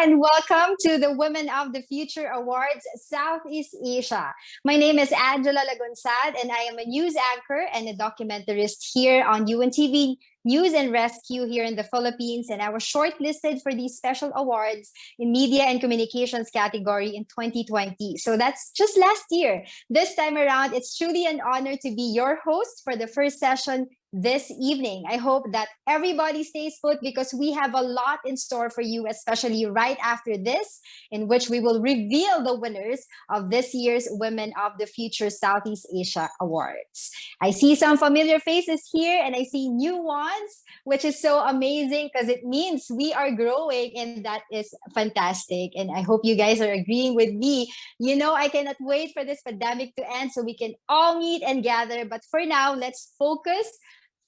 and welcome to the Women of the Future Awards Southeast Asia. My name is Angela Lagunsad, and I am a news anchor and a documentarist here on UNTV News and Rescue here in the Philippines. And I was shortlisted for these special awards in Media and Communications category in 2020. So that's just last year. This time around, it's truly an honor to be your host for the first session this evening. I hope that everybody stays put because we have a lot in store for you, especially right after this, in which we will reveal the winners of this year's Women of the Future Southeast Asia Awards. I see some familiar faces here and I see new ones, which is so amazing because it means we are growing, and that is fantastic. And I hope you guys are agreeing with me. You know, I cannot wait for this pandemic to end so we can all meet and gather. But for now, let's focus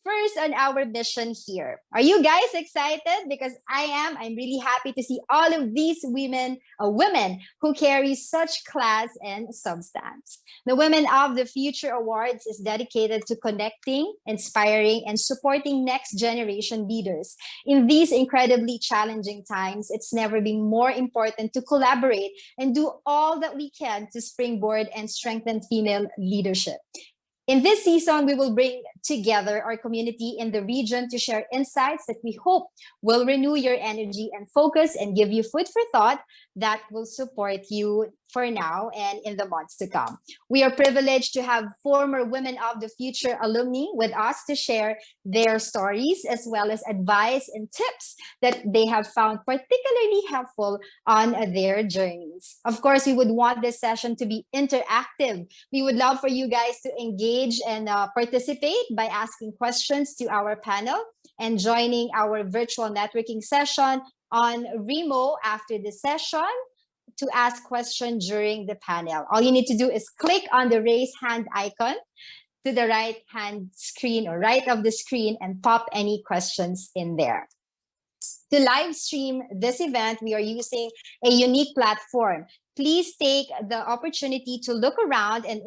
first on our mission here. Are you guys excited? Because I am. I'm really happy to see all of these women who carry such class and substance. The Women of the Future Awards is dedicated to connecting, inspiring, and supporting next generation leaders. In these incredibly challenging times, it's never been more important to collaborate and do all that we can to springboard and strengthen female leadership. In this season, we will bring together our community in the region to share insights that we hope will renew your energy and focus and give you food for thought that will support you for now and in the months to come. We are privileged to have former Women of the Future alumni with us to share their stories as well as advice and tips that they have found particularly helpful on their journeys. Of course, we would want this session to be interactive. We would love for you guys to engage and participate by asking questions to our panel and joining our virtual networking session on Remo after the session to ask questions during the panel. All you need to do is click on the raise hand icon to the right hand screen or right of the screen and pop any questions in there. To live stream this event, we are using a unique platform. Please take the opportunity to look around and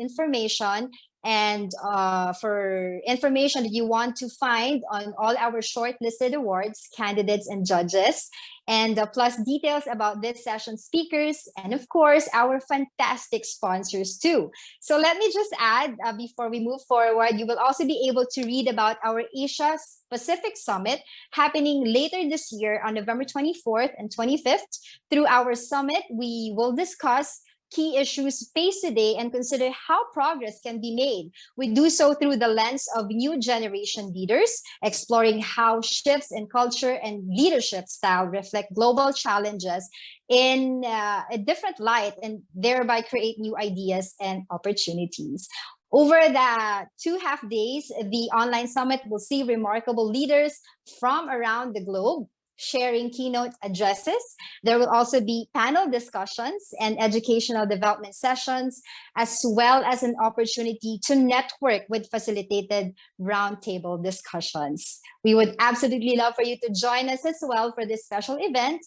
for information that you want to find on all our shortlisted awards, candidates, and judges, and plus details about this session's speakers, and of course, our fantastic sponsors too. So let me just add, before we move forward, you will also be able to read about our Asia Pacific Summit happening later this year on November 24th and 25th. Through our summit, we will discuss key issues faced today and consider how progress can be made. We do so through the lens of new generation leaders, exploring how shifts in culture and leadership style reflect global challenges in a different light and thereby create new ideas and opportunities. Over the 2.5 days, the online summit will see remarkable leaders from around the globe sharing keynote addresses. There will also be panel discussions and educational development sessions, as well as an opportunity to network with facilitated roundtable discussions. We would absolutely love for you to join us as well for this special event.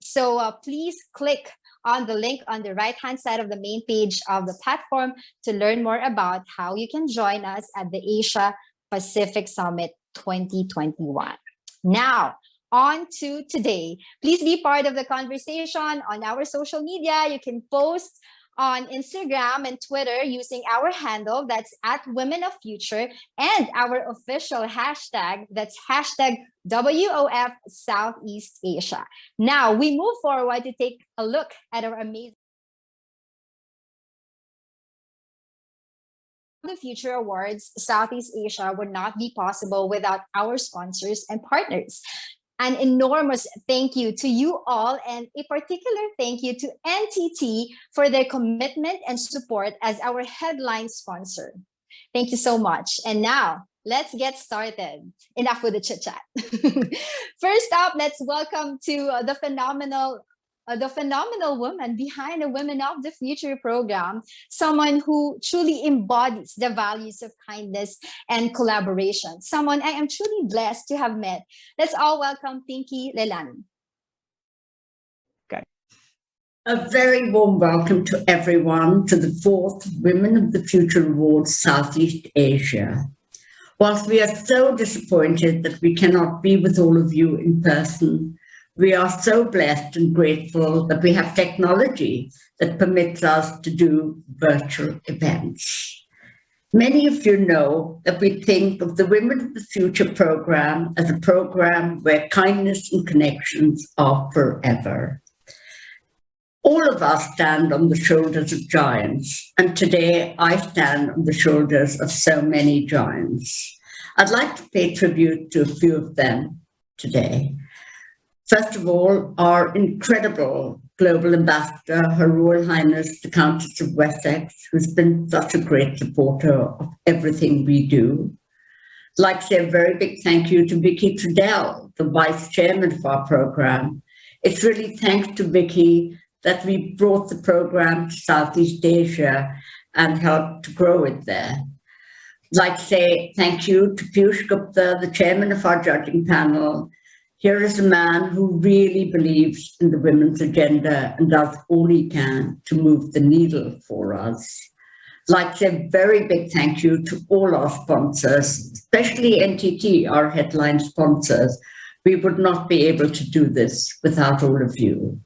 So please click on the link on the right-hand side of the main page of the platform to learn more about how you can join us at the Asia Pacific Summit 2021. Now, on to today. Please be part of the conversation on our social media. You can post on Instagram and Twitter using our handle, that's @WomenOfFuture, and our official hashtag, that's hashtag WOF Southeast Asia. Now we move forward to take a look at our amazing the Future Awards Southeast Asia would not be possible without our sponsors and partners. An enormous thank you to you all, and a particular thank you to NTT for their commitment and support as our headline sponsor. Thank you so much. And now, let's get started. Enough with the chit chat. First up, let's welcome to the phenomenal woman behind the Women of the Future program, someone who truly embodies the values of kindness and collaboration, someone I am truly blessed to have met. Let's all welcome Pinky Leilani. Okay. A very warm welcome to everyone to the 4th Women of the Future Awards Southeast Asia. Whilst we are so disappointed that we cannot be with all of you in person, We are so blessed and grateful that we have technology that permits us to do virtual events. Many of you know that we think of the Women of the Future program as a program where kindness and connections are forever. All of us stand on the shoulders of giants, and today I stand on the shoulders of so many giants. I'd like to pay tribute to a few of them today. First of all, our incredible global ambassador, Her Royal Highness the Countess of Wessex, who's been such a great supporter of everything we do. I'd like to say a very big thank you to Vicky Trudell, the Vice Chairman of our program. It's really thanks to Vicky that we brought the program to Southeast Asia and helped to grow it there. I'd like to say thank you to Piyush Gupta, the Chairman of our judging panel. Here is a man who really believes in the women's agenda and does all he can to move the needle for us. I'd like to say a very big thank you to all our sponsors, especially NTT, our headline sponsors. We would not be able to do this without all of you.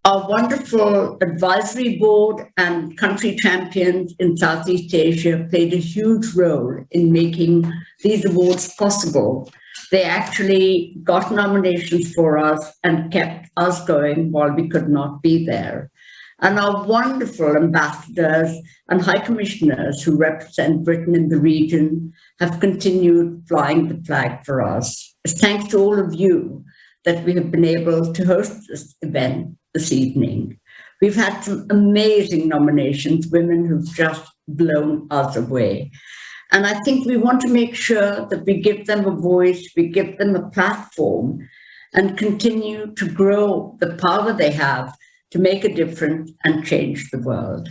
Our wonderful advisory board and country champions in Southeast Asia played a huge role in making these awards possible. They actually got nominations for us and kept us going while we could not be there. And our wonderful ambassadors and high commissioners who represent Britain in the region have continued flying the flag for us. It's thanks to all of you that we have been able to host this event this evening. We've had some amazing nominations, women who've just blown us away. And I think we want to make sure that we give them a voice, we give them a platform, and continue to grow the power they have to make a difference and change the world.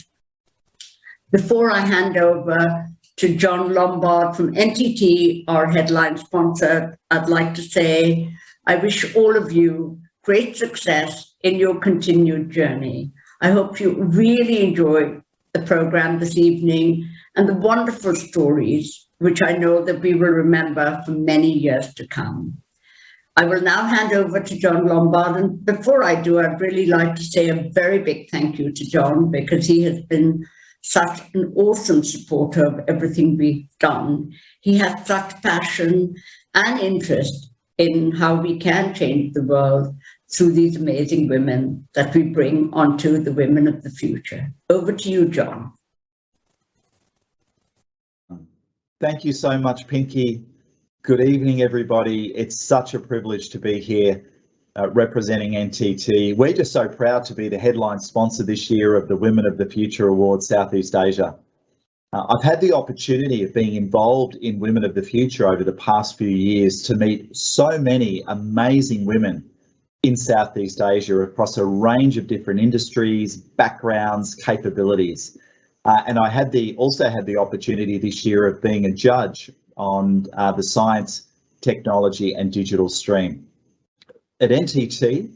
Before I hand over to John Lombard from NTT, our headline sponsor, I'd like to say, I wish all of you great success in your continued journey. I hope you really enjoy the program this evening and the wonderful stories, which I know that we will remember for many years to come. I will now hand over to John Lombard. And before I do, I'd really like to say a very big thank you to John, because he has been such an awesome supporter of everything we've done. He has such passion and interest in how we can change the world through these amazing women that we bring onto the Women of the Future. Over to you, John. Thank you so much, Pinky. Good evening, everybody. It's such a privilege to be here representing NTT. We're just so proud to be the headline sponsor this year of the Women of the Future Awards Southeast Asia. I've had the opportunity of being involved in Women of the Future over the past few years to meet so many amazing women in Southeast Asia across a range of different industries, backgrounds, capabilities. And I also had the opportunity this year of being a judge on the science, technology and digital stream. At NTT,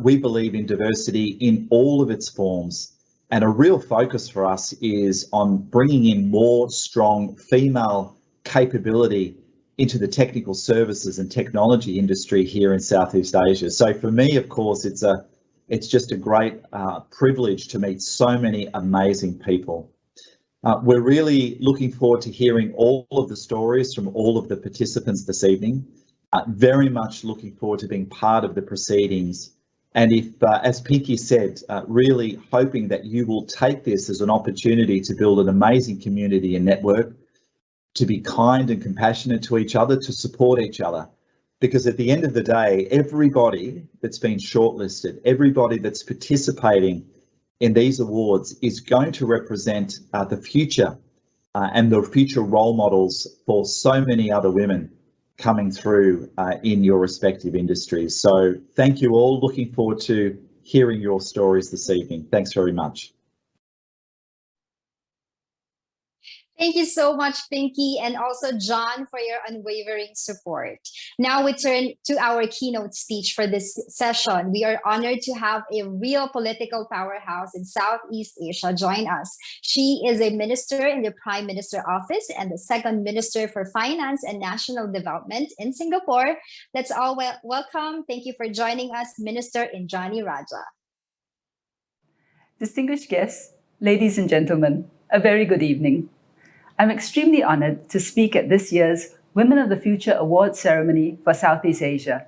we believe in diversity in all of its forms, and a real focus for us is on bringing in more strong female capability into the technical services and technology industry here in Southeast Asia. So for me, of course, it's just a great privilege to meet so many amazing people. We're really looking forward to hearing all of the stories from all of the participants this evening. Very much looking forward to being part of the proceedings. And if, as Pinky said, really hoping that you will take this as an opportunity to build an amazing community and network, to be kind and compassionate to each other, to support each other. Because at the end of the day, everybody that's been shortlisted, everybody that's participating in these awards is going to represent the future and the future role models for so many other women coming through in your respective industries. So thank you all. Looking forward to hearing your stories this evening. Thanks very much. Thank you so much, Pinky, and also John for your unwavering support. Now we turn to our keynote speech for this session. We are honored to have a real political powerhouse in Southeast Asia join us. She is a minister in the Prime Minister Office and the second Minister for Finance and National Development in Singapore. Let's all welcome. Thank you for joining us, Minister Indranee Rajah. Distinguished guests, ladies and gentlemen, a very good evening. I'm extremely honored to speak at this year's Women of the Future Awards ceremony for Southeast Asia.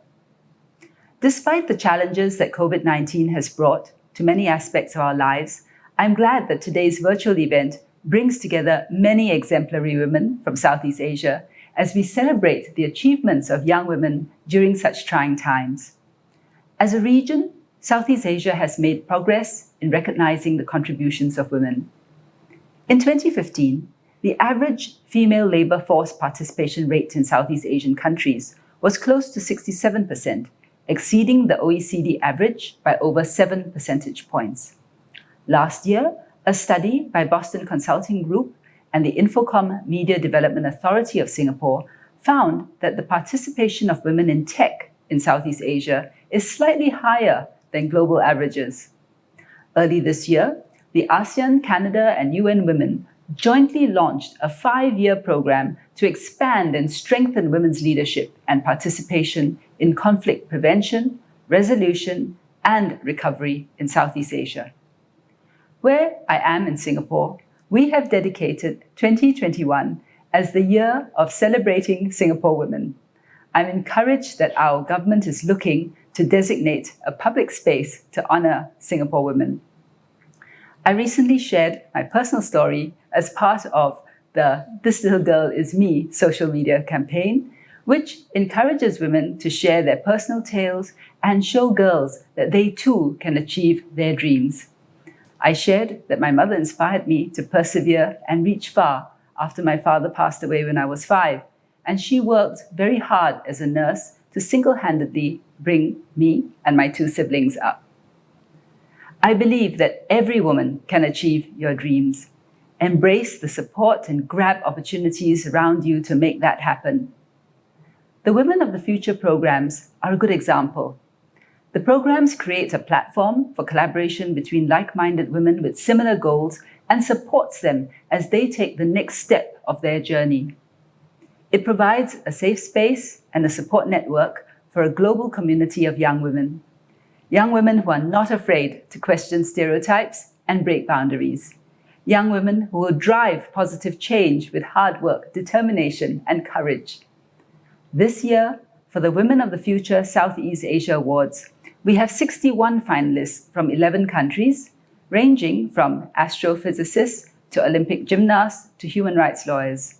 Despite the challenges that COVID-19 has brought to many aspects of our lives, I'm glad that today's virtual event brings together many exemplary women from Southeast Asia as we celebrate the achievements of young women during such trying times. As a region, Southeast Asia has made progress in recognizing the contributions of women. In 2015, the average female labor force participation rate in Southeast Asian countries was close to 67%, exceeding the OECD average by over 7 percentage points. Last year, a study by Boston Consulting Group and the Infocom Media Development Authority of Singapore found that the participation of women in tech in Southeast Asia is slightly higher than global averages. Early this year, the ASEAN, Canada, and UN Women jointly launched a 5-year program to expand and strengthen women's leadership and participation in conflict prevention, resolution, and recovery in Southeast Asia. Where I am in Singapore, we have dedicated 2021 as the year of celebrating Singapore women. I'm encouraged that our government is looking to designate a public space to honor Singapore women. I recently shared my personal story as part of the This Little Girl Is Me social media campaign, which encourages women to share their personal tales and show girls that they too can achieve their dreams. I shared that my mother inspired me to persevere and reach far after my father passed away when I was 5, and she worked very hard as a nurse to single-handedly bring me and my 2 siblings up. I believe that every woman can achieve your dreams. Embrace the support and grab opportunities around you to make that happen. The Women of the Future programs are a good example. The programs create a platform for collaboration between like-minded women with similar goals and supports them as they take the next step of their journey. It provides a safe space and a support network for a global community of young women who are not afraid to question stereotypes and break boundaries. Young women who will drive positive change with hard work, determination, and courage. This year, for the Women of the Future Southeast Asia Awards, we have 61 finalists from 11 countries, ranging from astrophysicists to Olympic gymnasts to human rights lawyers.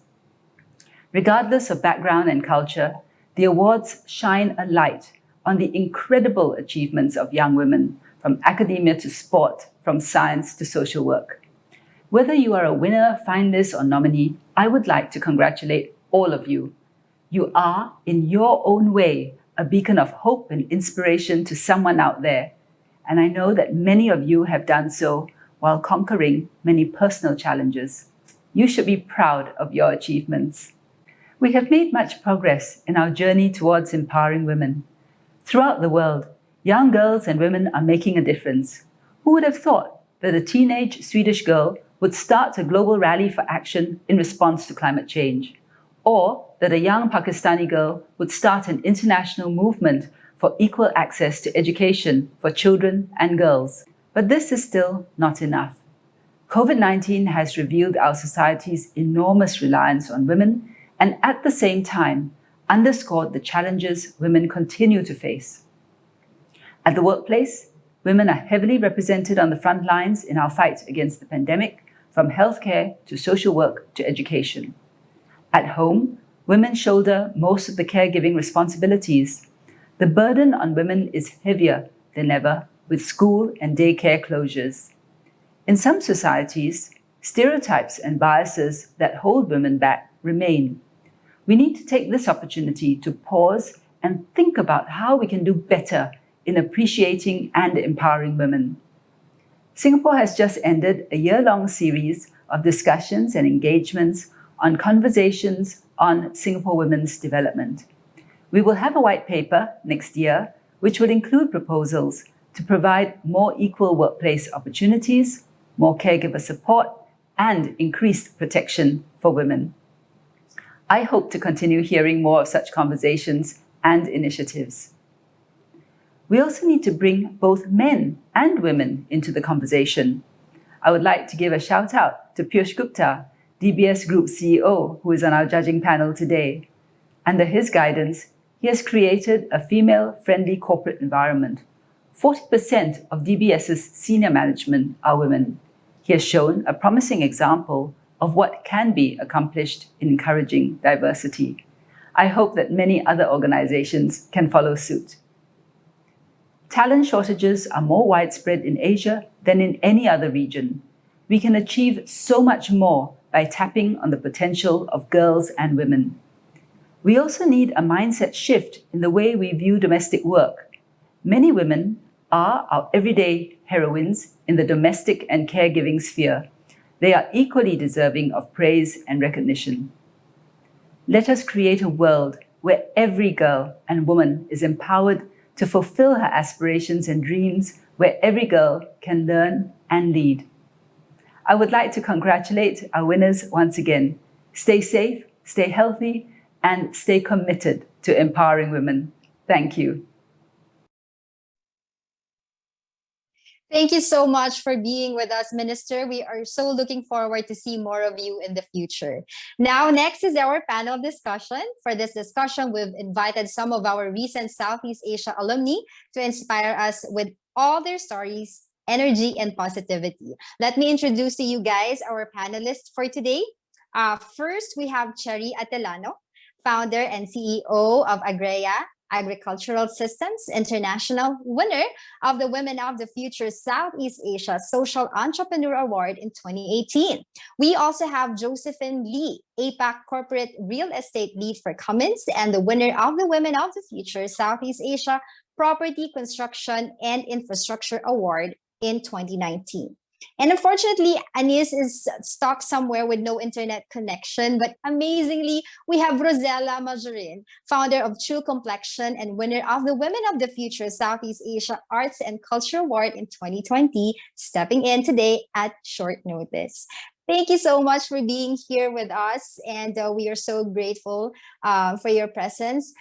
Regardless of background and culture, the awards shine a light on the incredible achievements of young women, from academia to sport, from science to social work. Whether you are a winner, finalist, or nominee, I would like to congratulate all of you. You are, in your own way, a beacon of hope and inspiration to someone out there. And I know that many of you have done so while conquering many personal challenges. You should be proud of your achievements. We have made much progress in our journey towards empowering women. Throughout the world, young girls and women are making a difference. Who would have thought that a teenage Swedish girl would start a global rally for action in response to climate change? Or that a young Pakistani girl would start an international movement for equal access to education for children and girls? But this is still not enough. COVID-19 has revealed our society's enormous reliance on women and at the same time underscored the challenges women continue to face. At the workplace, women are heavily represented on the front lines in our fight against the pandemic, from healthcare to social work to education. At home, women shoulder most of the caregiving responsibilities. The burden on women is heavier than ever, with school and daycare closures. In some societies, stereotypes and biases that hold women back remain. We need to take this opportunity to pause and think about how we can do better in appreciating and empowering women. Singapore has just ended a year-long series of discussions and engagements on conversations on Singapore women's development. We will have a white paper next year, which will include proposals to provide more equal workplace opportunities, more caregiver support, and increased protection for women. I hope to continue hearing more of such conversations and initiatives. We also need to bring both men and women into the conversation. I would like to give a shout out to Piyush Gupta, DBS Group CEO, who is on our judging panel today. Under his guidance, he has created a female-friendly corporate environment. 40% of DBS's senior management are women. He has shown a promising example of what can be accomplished in encouraging diversity. I hope that many other organizations can follow suit. Talent shortages are more widespread in Asia than in any other region. We can achieve so much more by tapping on the potential of girls and women. We also need a mindset shift in the way we view domestic work. Many women are our everyday heroines in the domestic and caregiving sphere. They are equally deserving of praise and recognition. Let us create a world where every girl and woman is empowered to fulfill her aspirations and dreams, where every girl can learn and lead. I would like to congratulate our winners once again. Stay safe, stay healthy, and stay committed to empowering women. Thank you. Thank you so much for being with us, Minister. We are so looking forward to see more of you in the future. Now, next is our panel discussion. For this discussion, we've invited some of our recent Southeast Asia alumni to inspire us with all their stories, energy, and positivity. Let me introduce to you guys our panelists for today. First, we have Cherry Atelano, founder and CEO of Agrea Agricultural Systems International, winner of the Women of the Future Southeast Asia Social Entrepreneur Award in 2018. We also have Josephine Lee, APAC Corporate Real Estate Lead for Cummins, and the winner of the Women of the Future Southeast Asia Property Construction and Infrastructure Award in 2019. And unfortunately, Anis is stuck somewhere with no internet connection. But amazingly, we have Rosella Majorin, founder of True Complexion and winner of the Women of the Future Southeast Asia Arts and Culture Award in 2020, stepping in today at short notice. Thank you so much for being here with us. And we are so grateful for your presence.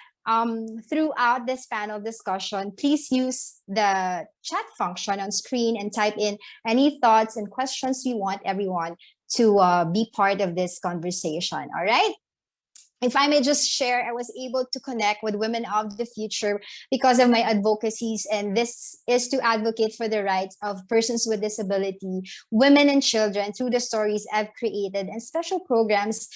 Throughout this panel discussion, please use the chat function on screen and type in any thoughts and questions you want everyone to be part of this conversation. All right. If I may just share, I was able to connect with Women of the Future because of my advocacies, and this is to advocate for the rights of persons with disability, women and children through the stories I've created and special programs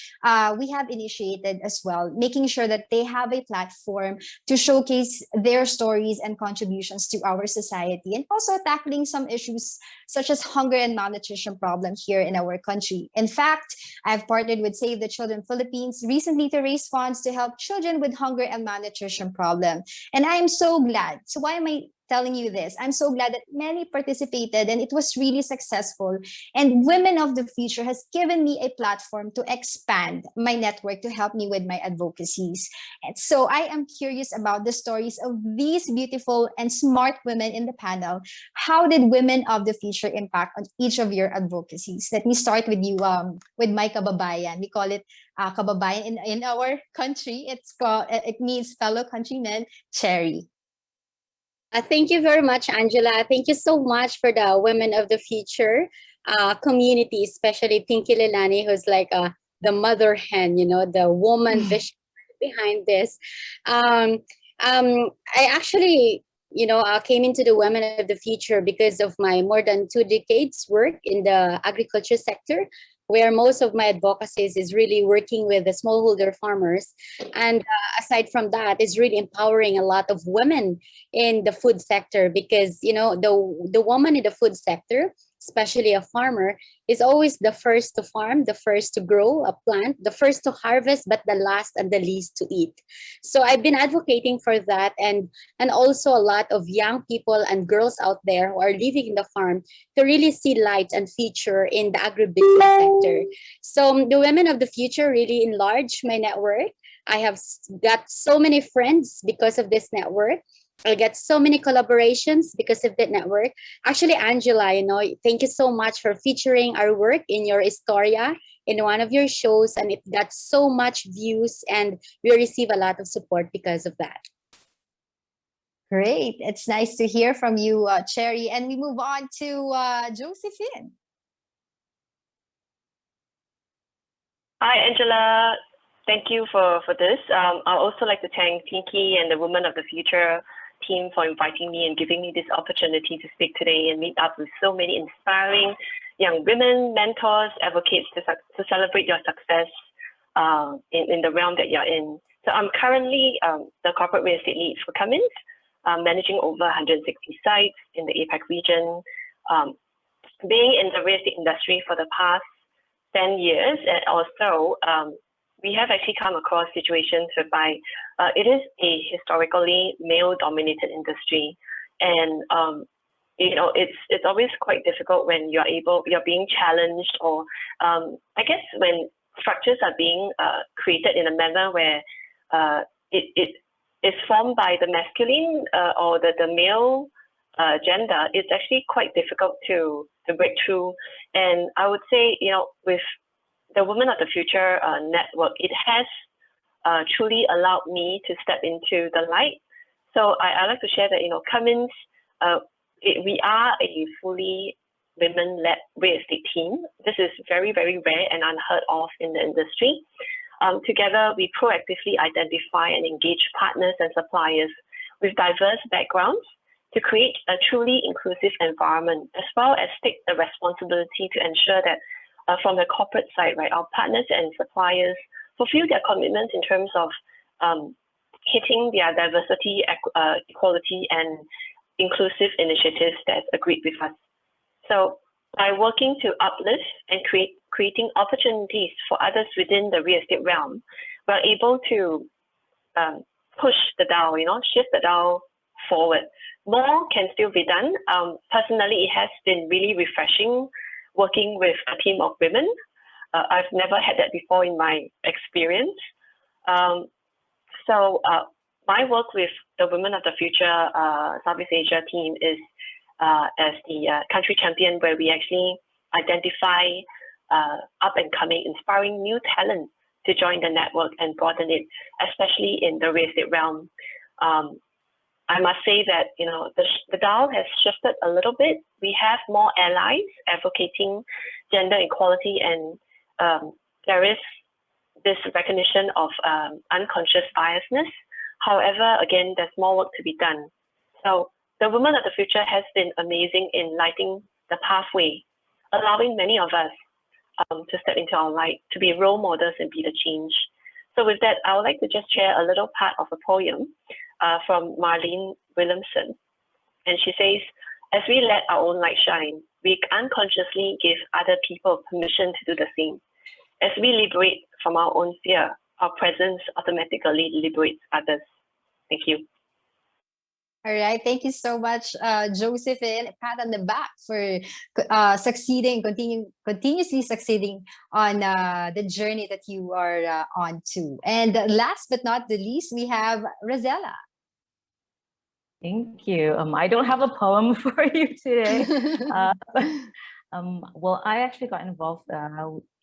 we have initiated as well, making sure that they have a platform to showcase their stories and contributions to our society, and also tackling some issues such as hunger and malnutrition problem here in our country. In fact, I've partnered with Save the Children Philippines recently to raise funds to help children with hunger and malnutrition problem. And I am so glad. So why am I telling you this? I'm so glad that many participated and it was really successful. And Women of the Future has given me a platform to expand my network to help me with my advocacies. And so I am curious about the stories of these beautiful and smart women in the panel. How did Women of the Future impact on each of your advocacies? Let me start with you, with my kababayan. We call it kababayan in our country. It means fellow countrymen, Cherry. Thank you very much, Angela. Thank you so much for the Women of the Future community, especially Pinky Lelani, who's like the mother hen, the woman vision behind this. I actually, came into the Women of the Future because of my more than 2 decades work in the agriculture sector, where most of my advocacies is really working with the smallholder farmers. And aside from that, is really empowering a lot of women in the food sector because, the woman in the food sector especially a farmer, is always the first to farm, the first to grow a plant, the first to harvest, but the last and the least to eat. So I've been advocating for that, and also a lot of young people and girls out there who are living in the farm to really see light and feature in the agribusiness sector. So the Women of the Future really enlarged my network. I have got so many friends because of this network. I get so many collaborations because of that network. Actually, Angela, thank you so much for featuring our work in your Historia in one of your shows, and it got so much views, and we receive a lot of support because of that. Great. It's nice to hear from you, Cherry. And we move on to Josephine. Hi, Angela. Thank you for this. I'd also like to thank Pinky and the Women of the Future team for inviting me and giving me this opportunity to speak today and meet up with so many inspiring young women, mentors, advocates to celebrate your success in the realm that you're in. So I'm currently the corporate real estate lead for Cummins, managing over 160 sites in the APAC region. Being in the real estate industry for the past 10 years or so, we have actually come across situations whereby it is a historically male-dominated industry, and it's always quite difficult when you're being challenged, or I guess when structures are being created in a manner where it is formed by the masculine or the male gender. It's actually quite difficult to break through. And I would say, with the Women of the Future network, it has truly allowed me to step into the light. So I like to share that, Cummins, we are a fully women-led real estate team. This is very, very rare and unheard of in the industry. Together, we proactively identify and engage partners and suppliers with diverse backgrounds to create a truly inclusive environment, as well as take the responsibility to ensure that from the corporate side, right, our partners and suppliers fulfill their commitments in terms of hitting their diversity, equality, and inclusive initiatives that's agreed with us. So by working to uplift and creating opportunities for others within the real estate realm, we're able to push the dial, shift the dial forward. More can still be done. Personally, it has been really refreshing working with a team of women. I've never had that before in my experience. So my work with the Women of the Future Southeast Asia team is as the country champion, where we actually identify up and coming, inspiring new talent to join the network and broaden it, especially in the real estate realm. I must say that the dial has shifted a little bit. We have more allies advocating gender equality, and there is this recognition of unconscious biasness. However, again, there's more work to be done. So the Women of the Future has been amazing in lighting the pathway, allowing many of us to step into our light, to be role models and be the change. So with that, I would like to just share a little part of a poem from Marlene Williamson. And she says, as we let our own light shine, we unconsciously give other people permission to do the same. As we liberate from our own fear, our presence automatically liberates others. Thank you. All right. Thank you so much, Josephine. A pat on the back for succeeding, continuously succeeding on the journey that you are on to. And last but not the least, we have Rosella. Thank you. I don't have a poem for you today. Well, I actually got involved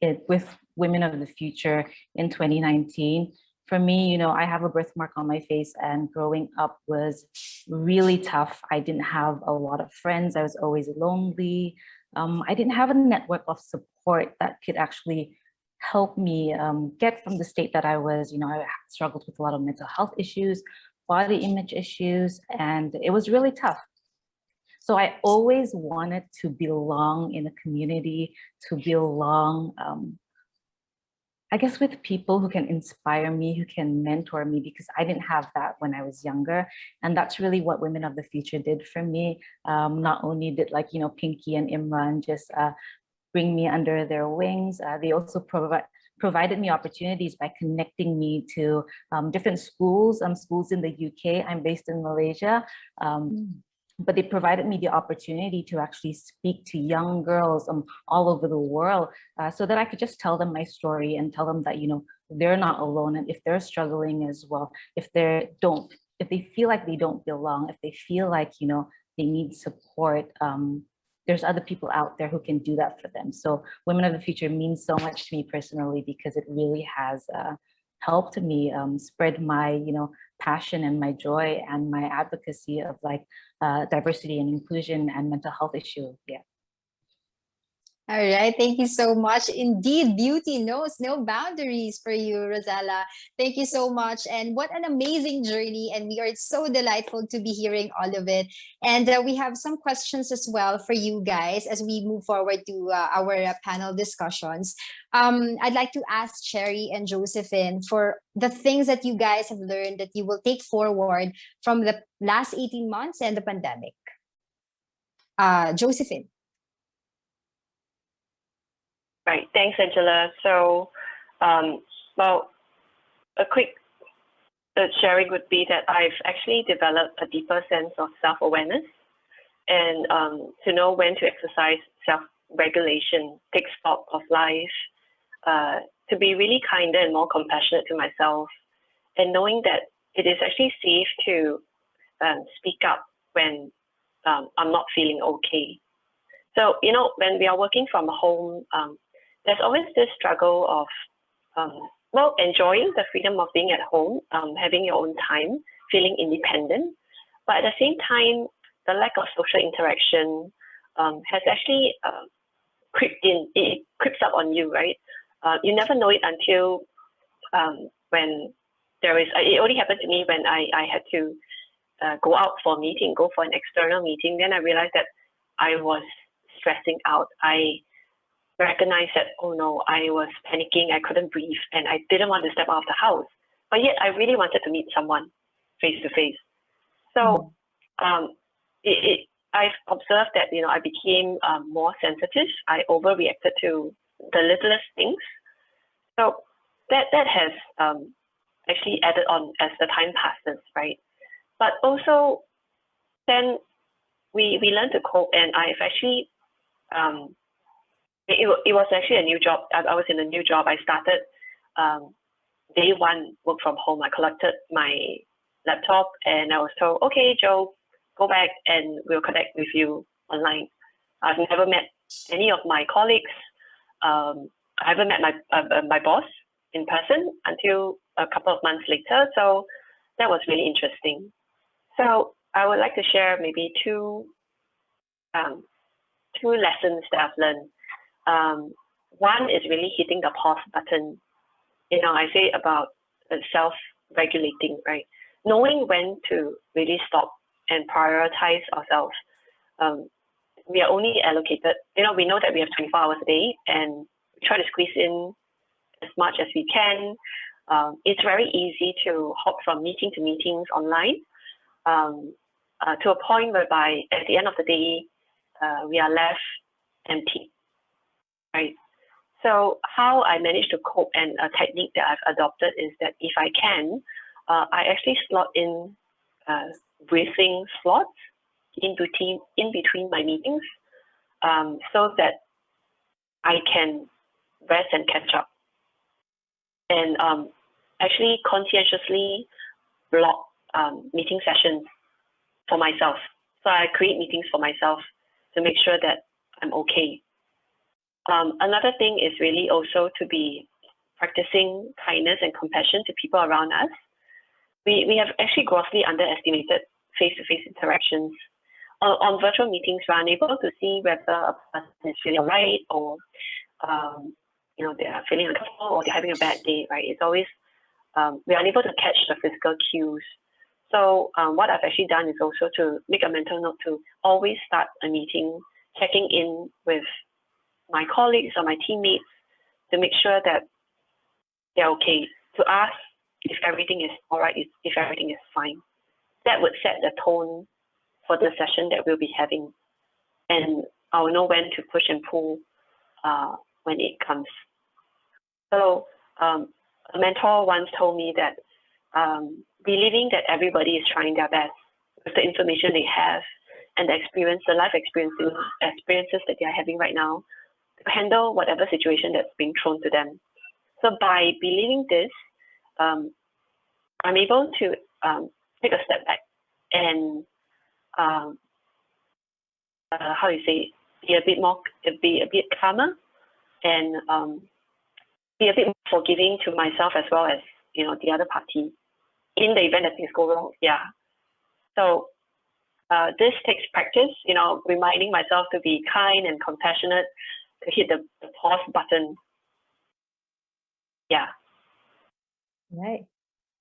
with Women of the Future in 2019. For me, I have a birthmark on my face, and growing up was really tough. I didn't have a lot of friends. I was always lonely. I didn't have a network of support that could actually help me get from the state that I was. I struggled with a lot of mental health issues, body image issues, and it was really tough. So I always wanted to belong in a community, to belong I guess with people who can inspire me, who can mentor me, because I didn't have that when I was younger. And that's really what Women of the Future did for me. Not only did Pinky and Imran just bring me under their wings, they also provided me opportunities by connecting me to different schools, schools in the UK. I'm based in Malaysia. But they provided me the opportunity to actually speak to young girls all over the world, so that I could just tell them my story and tell them that, they're not alone. And if they're struggling as well, if they feel like they don't belong, if they feel like, they need support, there's other people out there who can do that for them. So Women of the Future means so much to me personally, because it really has helped me spread my, passion and my joy and my advocacy of diversity and inclusion and mental health issue. Yeah. All right. Thank you so much. Indeed, beauty knows no boundaries for you, Rosella. Thank you so much. And what an amazing journey. And we are so delightful to be hearing all of it. And we have some questions as well for you guys as we move forward to our panel discussions. I'd like to ask Cherry and Josephine for the things that you guys have learned that you will take forward from the last 18 months and the pandemic. Josephine. Right. Thanks, Angela. So, well, a quick sharing would be that I've actually developed a deeper sense of self-awareness and to know when to exercise self-regulation, take stock of life, to be really kinder and more compassionate to myself, and knowing that it is actually safe to speak up when I'm not feeling okay. So, when we are working from home, there's always this struggle of, enjoying the freedom of being at home, having your own time, feeling independent. But at the same time, the lack of social interaction has actually creeped in. It creeps up on you, right? You never know it until when there is, it only happened to me when I had to go out for a meeting, go for an external meeting. Then I realized that I was stressing out. I recognized that, oh no, I was panicking, I couldn't breathe, and I didn't want to step out of the house. But yet I really wanted to meet someone face to face. So I've observed that, I became more sensitive. I overreacted to the littlest things. So that has actually added on as the time passes, right? But also then we learn to cope, and I've actually, it was actually a new job. I was in a new job. I started day one, work from home. I collected my laptop and I was told, okay, Joe, go back and we'll connect with you online. I've never met any of my colleagues. I haven't met my boss in person until a couple of months later. So that was really interesting. So I would like to share maybe two lessons that I've learned. One is really hitting the pause button. I say about self-regulating, right? Knowing when to really stop and prioritize ourselves. We are only allocated, we know that we have 24 hours a day and we try to squeeze in as much as we can. It's very easy to hop from meeting to meetings online to a point whereby at the end of the day, we are left empty, right? So how I manage to cope, and a technique that I've adopted is that if I can, I actually slot in briefing slots in between my meetings, so that I can rest and catch up, and actually conscientiously block meeting sessions for myself. So I create meetings for myself to make sure that I'm okay. Another thing is really also to be practicing kindness and compassion to people around us. We have actually grossly underestimated face-to-face interactions. On virtual meetings, we're unable to see whether a person is feeling right or they are feeling uncomfortable or they're having a bad day, right? It's always, we're unable to catch the physical cues. So what I've actually done is also to make a mental note to always start a meeting checking in with my colleagues or my teammates to make sure that they're okay, to ask if everything is all right, if everything is fine. That would set the tone for the session that we'll be having. And I'll know when to push and pull when it comes. So a mentor once told me that believing that everybody is trying their best with the information they have and the life experiences that they are having right now to handle whatever situation that's being thrown to them. So by believing this, I'm able to take a step back and how you say, be a bit calmer and be a bit more forgiving to myself as well as the other party in the event that things go wrong. Yeah. So this takes practice, reminding myself to be kind and compassionate, to hit the pause button. Yeah.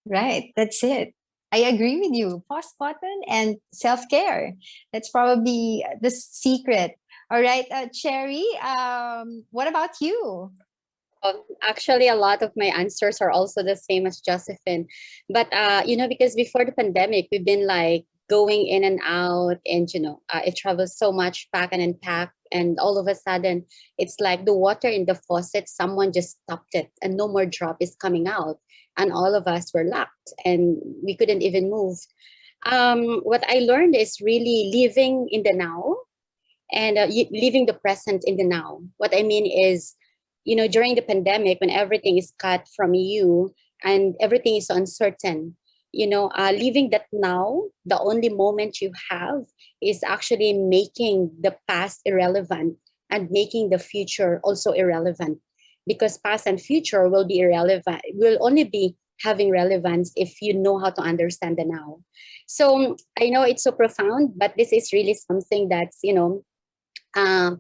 Right. That's it. I agree with you. Pause button and self-care. That's probably the secret. All right, Cherry, what about you? Actually, a lot of my answers are also the same as Josephine. But, because before the pandemic, we've been like going in and out and, it travels so much pack and pack. And all of a sudden, it's like the water in the faucet, someone just stopped it and no more drop is coming out. And all of us were locked and we couldn't even move. What I learned is really living in the now and living the present in the now. What I mean is, during the pandemic, when everything is cut from you and everything is uncertain, living that now, the only moment you have is actually making the past irrelevant and making the future also irrelevant, because past and future will be irrelevant, will only be having relevance if you know how to understand the now. So I know it's so profound, but this is really something that's, I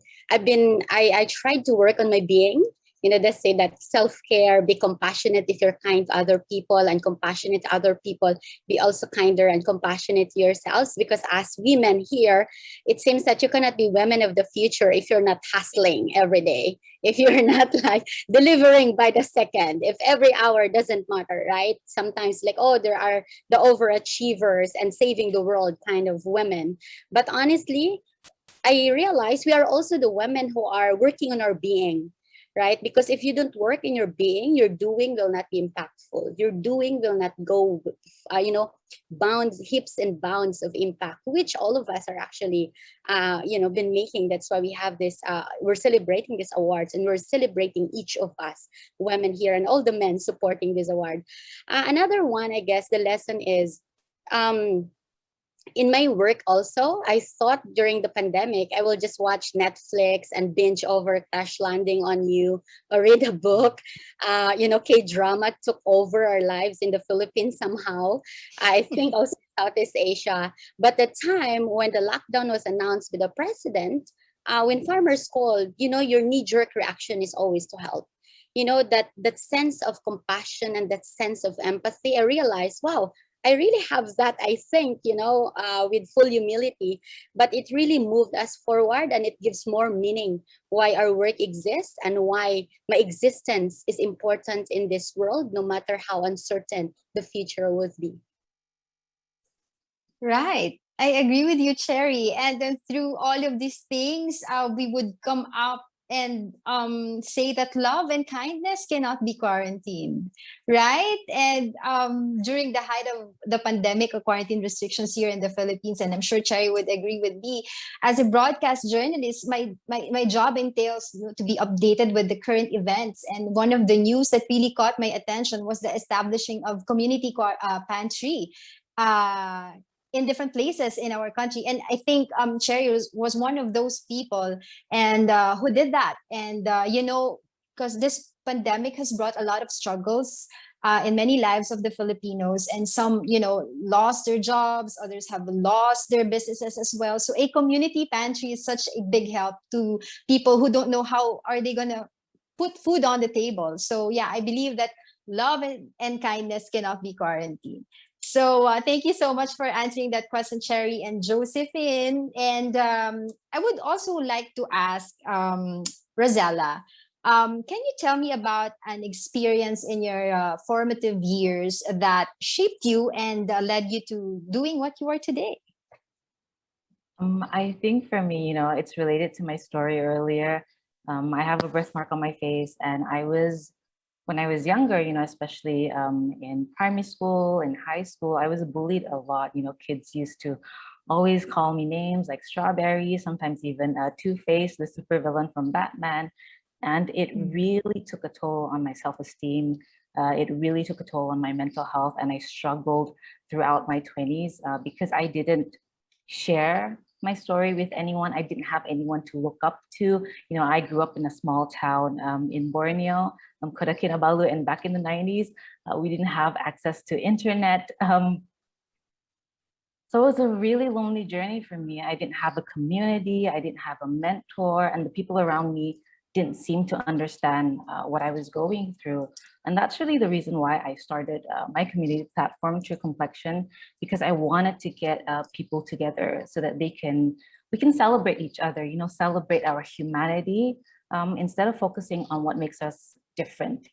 tried to work on my being. They say that self-care, be compassionate if you're kind to other people and compassionate to other people, be also kinder and compassionate to yourselves. Because as women here, it seems that you cannot be women of the future if you're not hustling every day, if you're not like delivering by the second, if every hour doesn't matter, right? Sometimes like, there are the overachievers and saving the world kind of women. But honestly, I realize we are also the women who are working on our being, right? Because if you don't work in your being, your doing will not be impactful. Your doing will not go, hips and bounds of impact, which all of us are actually, been making. That's why we have this, we're celebrating these awards and we're celebrating each of us, women here and all the men supporting this award. Another one, I guess the lesson is, in my work also, I thought during the pandemic, I will just watch Netflix and binge over Crash Landing on You or read a book. K-drama took over our lives in the Philippines somehow. I think also Southeast Asia. But the time when the lockdown was announced by the president, when farmers called, your knee-jerk reaction is always to help. That sense of compassion and that sense of empathy, I realized, wow, I really have that, I think, with full humility, but it really moved us forward and it gives more meaning why our work exists and why my existence is important in this world, no matter how uncertain the future would be. Right. I agree with you, Cherry. And then through all of these things, we would come up and say that love and kindness cannot be quarantined, right? And during the height of the pandemic or quarantine restrictions here in the Philippines, and I'm sure Cherry would agree with me, as a broadcast journalist, my job entails to be updated with the current events. And one of the news that really caught my attention was the establishing of community pantry in different places in our country. And I think Cherry was one of those people and who did that. And, because this pandemic has brought a lot of struggles in many lives of the Filipinos, and some, lost their jobs, others have lost their businesses as well. So a community pantry is such a big help to people who don't know how are they going to put food on the table. So yeah, I believe that love and kindness cannot be quarantined. So thank you so much for answering that question, Cherry and Josephine. And I would also like to ask Rosella, Can you tell me about an experience in your formative years that shaped you and led you to doing what you are today? I think for me, it's related to my story earlier. I have a birthmark on my face, and when I was younger, especially in primary school and high school, I was bullied a lot. Kids used to always call me names like Strawberry, sometimes even Two-Face, the supervillain from Batman. And it really took a toll on my self-esteem. It really took a toll on my mental health, and I struggled throughout my 20s because I didn't share my story with anyone. I didn't have anyone to look up to. I grew up in a small town in Borneo, Kota Kinabalu, and back in the 90s, we didn't have access to internet. So it was a really lonely journey for me. I didn't have a community, I didn't have a mentor, and the people around me didn't seem to understand what I was going through. And that's really the reason why I started my community platform, True Complexion, because I wanted to get people together so that we can celebrate each other, celebrate our humanity, instead of focusing on what makes us different,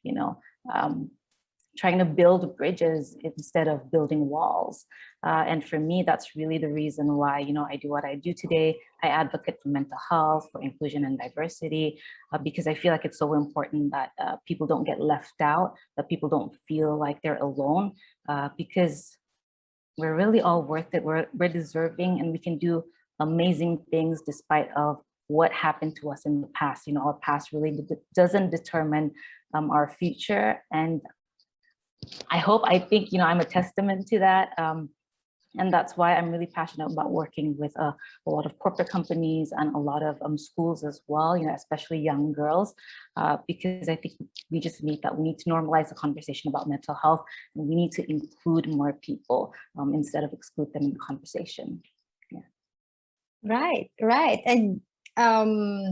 trying to build bridges instead of building walls. And for me, that's really the reason why, I do what I do today. I advocate for mental health, for inclusion and diversity, because I feel like it's so important that people don't get left out, that people don't feel like they're alone, because we're really all worth it. We're deserving, and we can do amazing things despite of what happened to us in the past. Our past really doesn't determine our future. And I think, I'm a testament to that. And that's why I'm really passionate about working with a lot of corporate companies and a lot of schools as well, especially young girls, because I think we just need that. We need to normalize the conversation about mental health, and we need to include more people instead of exclude them in the conversation. Yeah. Right. And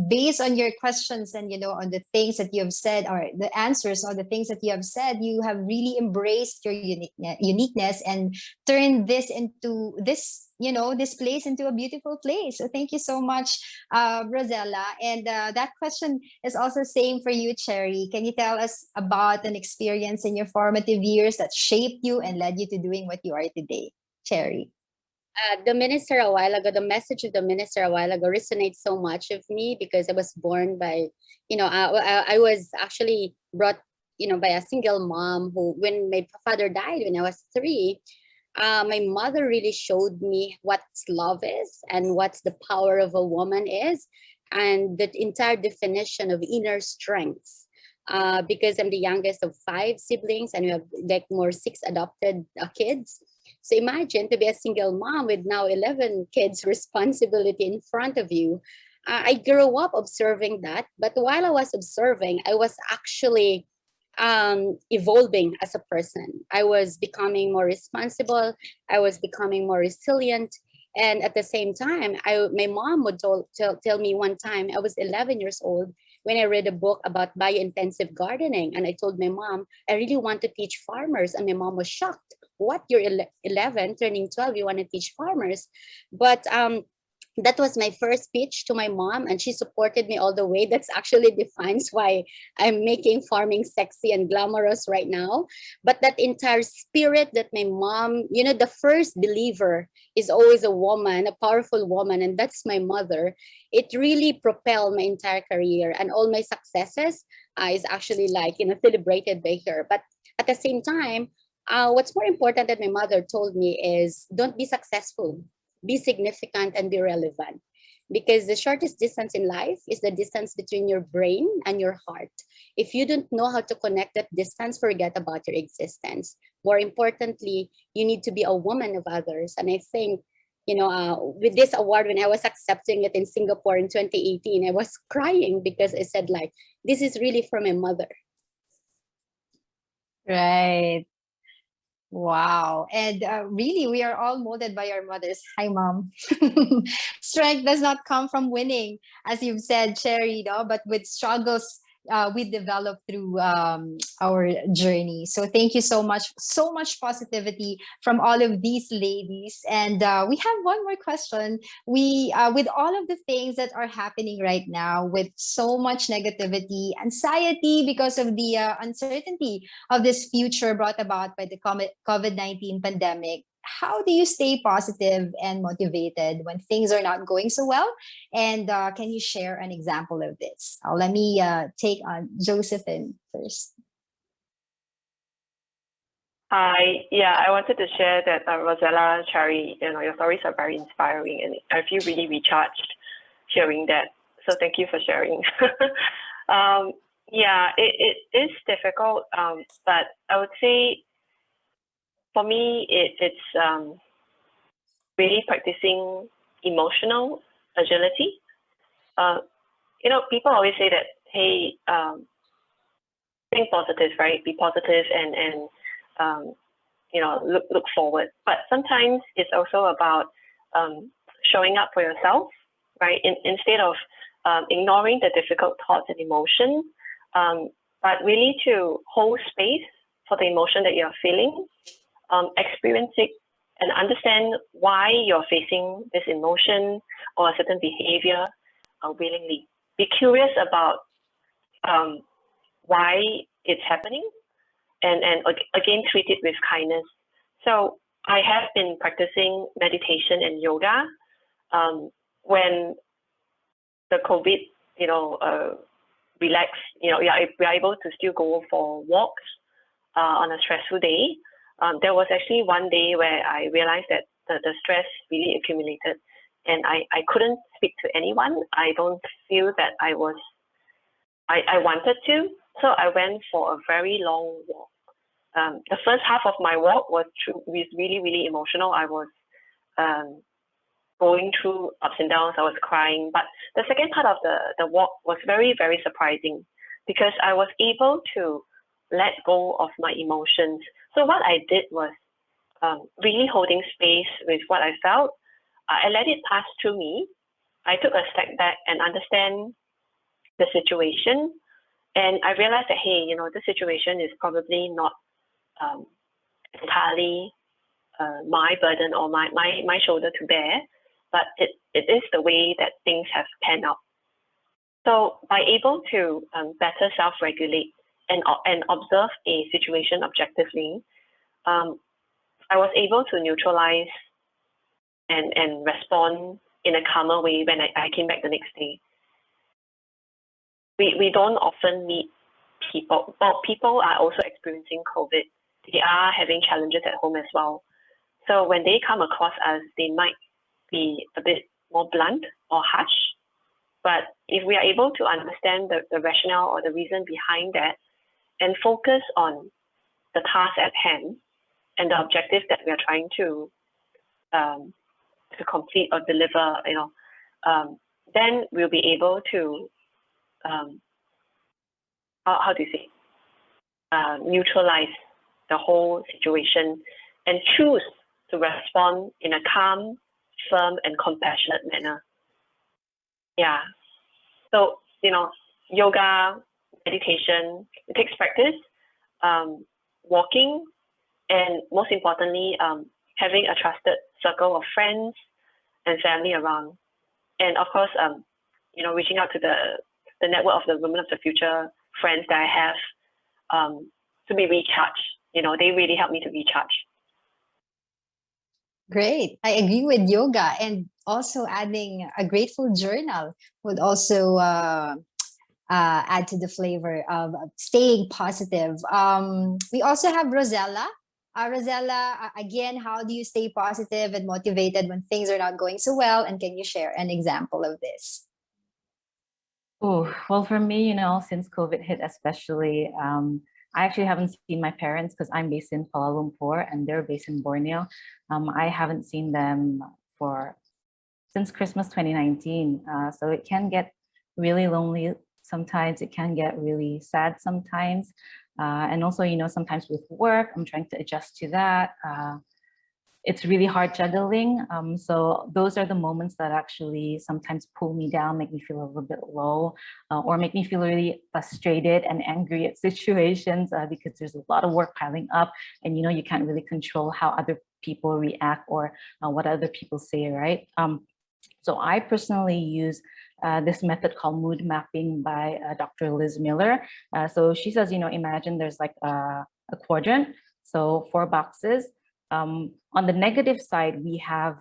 based on your questions and on the things that you have said, or the answers or the things that you have said, you have really embraced your uniqueness and turned this into this place into a beautiful place. So thank you so much, Rosella. And that question is also same for you, Cherry. Can you tell us about an experience in your formative years that shaped you and led you to doing what you are today, Cherry? The minister a while ago, the message of the minister a while ago resonates so much of me because I was born by, I was actually brought, by a single mom who, when my father died when I was 3, my mother really showed me what love is and what's the power of a woman is, and the entire definition of inner strength. Because I'm the youngest of 5 siblings, and we have like 6 adopted kids. So imagine to be a single mom with now 11 kids responsibility in front of you. I grew up observing that, but while I was observing, I was actually evolving as a person. I was becoming more responsible. I was becoming more resilient. And at the same time, my mom would tell me one time, I was 11 years old when I read a book about biointensive gardening. And I told my mom, I really want to teach farmers. And my mom was shocked. What, you're 11, turning 12, you want to teach farmers? But that was my first pitch to my mom, and she supported me all the way. That's actually defines why I'm making farming sexy and glamorous right now. But that entire spirit that my mom, the first believer is always a woman, a powerful woman, and that's my mother. It really propelled my entire career, and all my successes is actually celebrated by her. But at the same time, what's more important that my mother told me is don't be successful, be significant, and be relevant. Because the shortest distance in life is the distance between your brain and your heart. If you don't know how to connect that distance, forget about your existence. More importantly, you need to be a woman of others. And I think, with this award, when I was accepting it in Singapore in 2018, I was crying because I said, this is really for my mother. Right. Wow. And really, we are all molded by our mothers. Hi, Mom. Strength does not come from winning, as you've said, Cherry, but with struggles we develop through our journey. So thank you so much positivity from all of these ladies. And we have one more question. We with all of the things that are happening right now, with so much negativity, anxiety because of the uncertainty of this future brought about by the COVID-19 pandemic, how do you stay positive and motivated when things are not going so well? And can you share an example of this? Let me take on Josephine first. I wanted to share that Rosella, Cherry, your stories are very inspiring, and I feel really recharged hearing that. So thank you for sharing. It is difficult, but I would say for me, it's really practicing emotional agility. People always say that, hey, think positive, right? Be positive and look forward. But sometimes it's also about showing up for yourself, right? Instead of ignoring the difficult thoughts and emotions, but really to hold space for the emotion that you're feeling, experience it and understand why you're facing this emotion or a certain behavior willingly. Be curious about why it's happening, and again, treat it with kindness. So I have been practicing meditation and yoga when the COVID, relaxed. We are able to still go for walks on a stressful day. There was actually one day where I realized that the stress really accumulated, and I couldn't speak to anyone. I don't feel that I wanted to, so I went for a very long walk. The first half of my walk was really, really emotional. I was going through ups and downs. I was crying, but the second part of the walk was very, very surprising because I was able to let go of my emotions. So what I did was really holding space with what I felt. I let it pass through me. I took a step back and understand the situation. And I realized that, hey, the situation is probably not entirely my burden or my shoulder to bear, but it is the way that things have panned out. So by able to better self-regulate and observe a situation objectively, I was able to neutralize and respond in a calmer way when I came back the next day. We don't often meet people. Well, people are also experiencing COVID. They are having challenges at home as well. So when they come across us, they might be a bit more blunt or harsh. But if we are able to understand the rationale or the reason behind that and focus on the task at hand and the objective that we are trying to complete or deliver, then we'll be able to how do you say, neutralize the whole situation and choose to respond in a calm, firm, and compassionate manner. Yeah. So, yoga, meditation, it takes practice, walking, and most importantly, having a trusted circle of friends and family around. And of course, reaching out to the network of the Women of the Future friends that I have to be recharged. They really help me to recharge. Great. I agree with yoga, and also adding a grateful journal would also add to the flavor of staying positive. We also have Rosella. Rosella, again, how do you stay positive and motivated when things are not going so well? And can you share an example of this? Oh, well, for me, since COVID hit especially, I actually haven't seen my parents because I'm based in Kuala Lumpur and they're based in Borneo. I haven't seen them since Christmas 2019. So it can get really lonely sometimes. It can get really sad sometimes. And also, sometimes with work, I'm trying to adjust to that. it's really hard juggling. So those are the moments that actually sometimes pull me down, make me feel a little bit low, or make me feel really frustrated and angry at situations because there's a lot of work piling up, and you can't really control how other people react or what other people say, right? So I personally use this method called mood mapping by Dr. Liz Miller. So she says, imagine there's like a quadrant, so 4 boxes. On the negative side, we have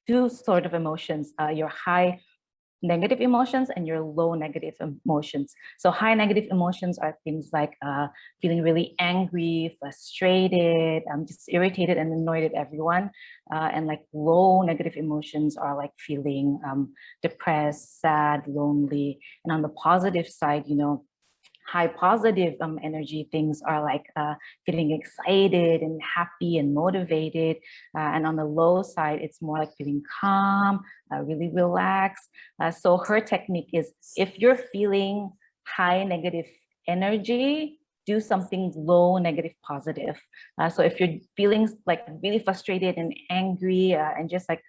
2 sort of emotions, your high negative emotions and your low negative emotions. So high negative emotions are things like feeling really angry, frustrated, just irritated and annoyed at everyone. And like low negative emotions are like feeling depressed, sad, lonely. And on the positive side, high positive energy things are like feeling excited and happy and motivated. And on the low side, it's more like feeling calm, really relaxed. So her technique is, if you're feeling high negative energy, do something low negative positive. So if you're feeling like really frustrated and angry and just like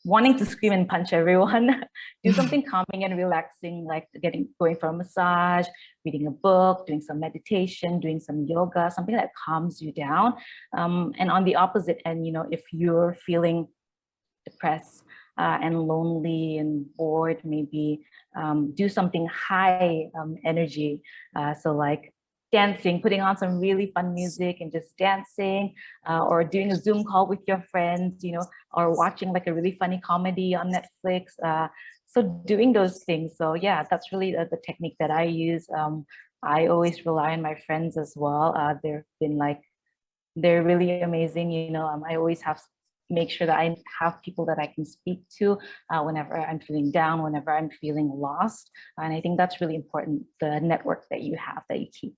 wanting to scream and punch everyone, do something calming and relaxing, like going for a massage, reading a book, doing some meditation, doing some yoga, something that calms you down. And on the opposite end, if you're feeling depressed and lonely and bored, maybe do something high energy. So like dancing, putting on some really fun music and just dancing, or doing a Zoom call with your friends, or watching like a really funny comedy on Netflix. So doing those things. So yeah, that's really the technique that I use. I always rely on my friends as well. They're really amazing. I always make sure that I have people that I can speak to whenever I'm feeling down, whenever I'm feeling lost. And I think that's really important, the network that you have, that you keep.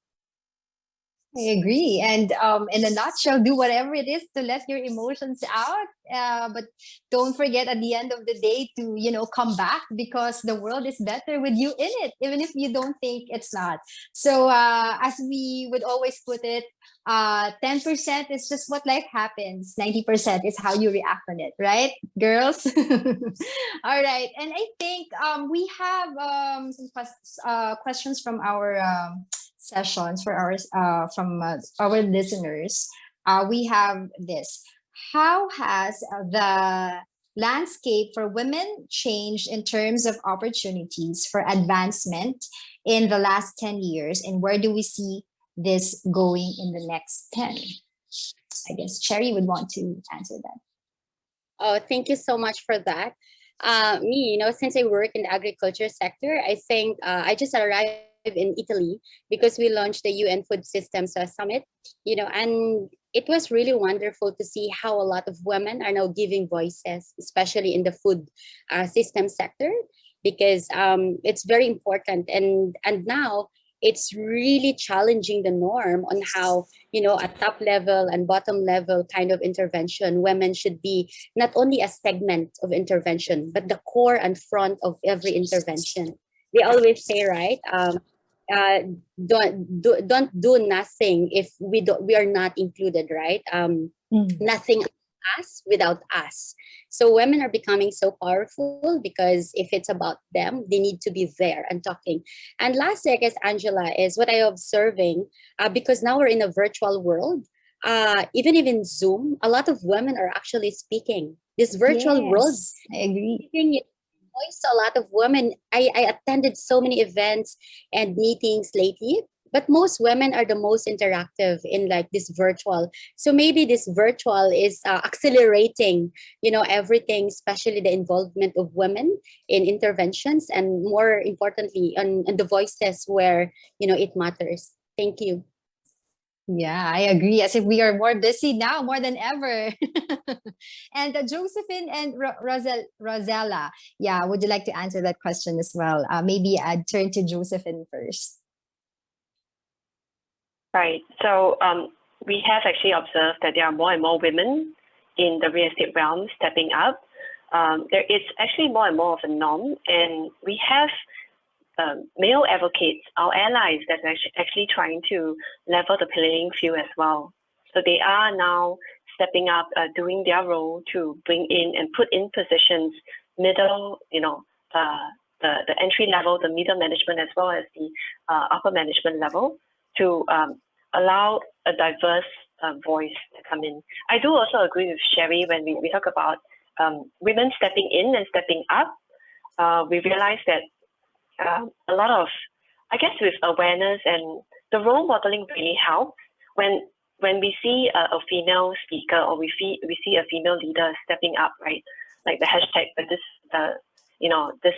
I agree. And in a nutshell, do whatever it is to let your emotions out. But don't forget at the end of the day to, come back, because the world is better with you in it, even if you don't think it's not. So as we would always put it, 10% is just what life happens. 90% is how you react on it, right, girls? All right. And I think we have some questions from our sessions for from our listeners. We have this: how has the landscape for women changed in terms of opportunities for advancement in the last 10 years, and where do we see this going in the next 10? I guess Cherry would want to answer that. Oh, thank you so much for that. Since I work in the agriculture sector, I think I just arrived in Italy because we launched the UN Food Systems Summit, and it was really wonderful to see how a lot of women are now giving voices, especially in the food system sector, because it's very important. And now it's really challenging the norm on how, at top level and bottom level kind of intervention, women should be not only a segment of intervention, but the core and front of every intervention. They always say, right? Don't do nothing if we are not included, right? Nothing us without us. So women are becoming so powerful because if it's about them, they need to be there and talking. And lastly, I guess, Angela, is what I'm observing, because now we're in a virtual world. Even in Zoom, a lot of women are actually speaking. This virtual world, I agree. voice a lot of women. I attended so many events and meetings lately, but most women are the most interactive in like this virtual. So maybe this virtual is accelerating, everything, especially the involvement of women in interventions, and more importantly, on the voices where, it matters. Thank you. Yeah, I agree. As if we are more busy now, more than ever. And Josephine and Rosella, yeah, would you like to answer that question as well? Maybe I'd turn to Josephine first. Right. So we have actually observed that there are more and more women in the real estate realm stepping up. There is actually more and more of a norm, and we have male advocates, our allies, that are actually trying to level the playing field as well. So they are now stepping up, doing their role to bring in and put in positions, middle, the entry level, the middle management, as well as the upper management level, to allow a diverse voice to come in. I do also agree with Sherry when we talk about women stepping in and stepping up. We realize that a lot of, I guess, with awareness and the role modeling really helps when we see a female speaker, or we see a female leader stepping up, right? Like the hashtag, this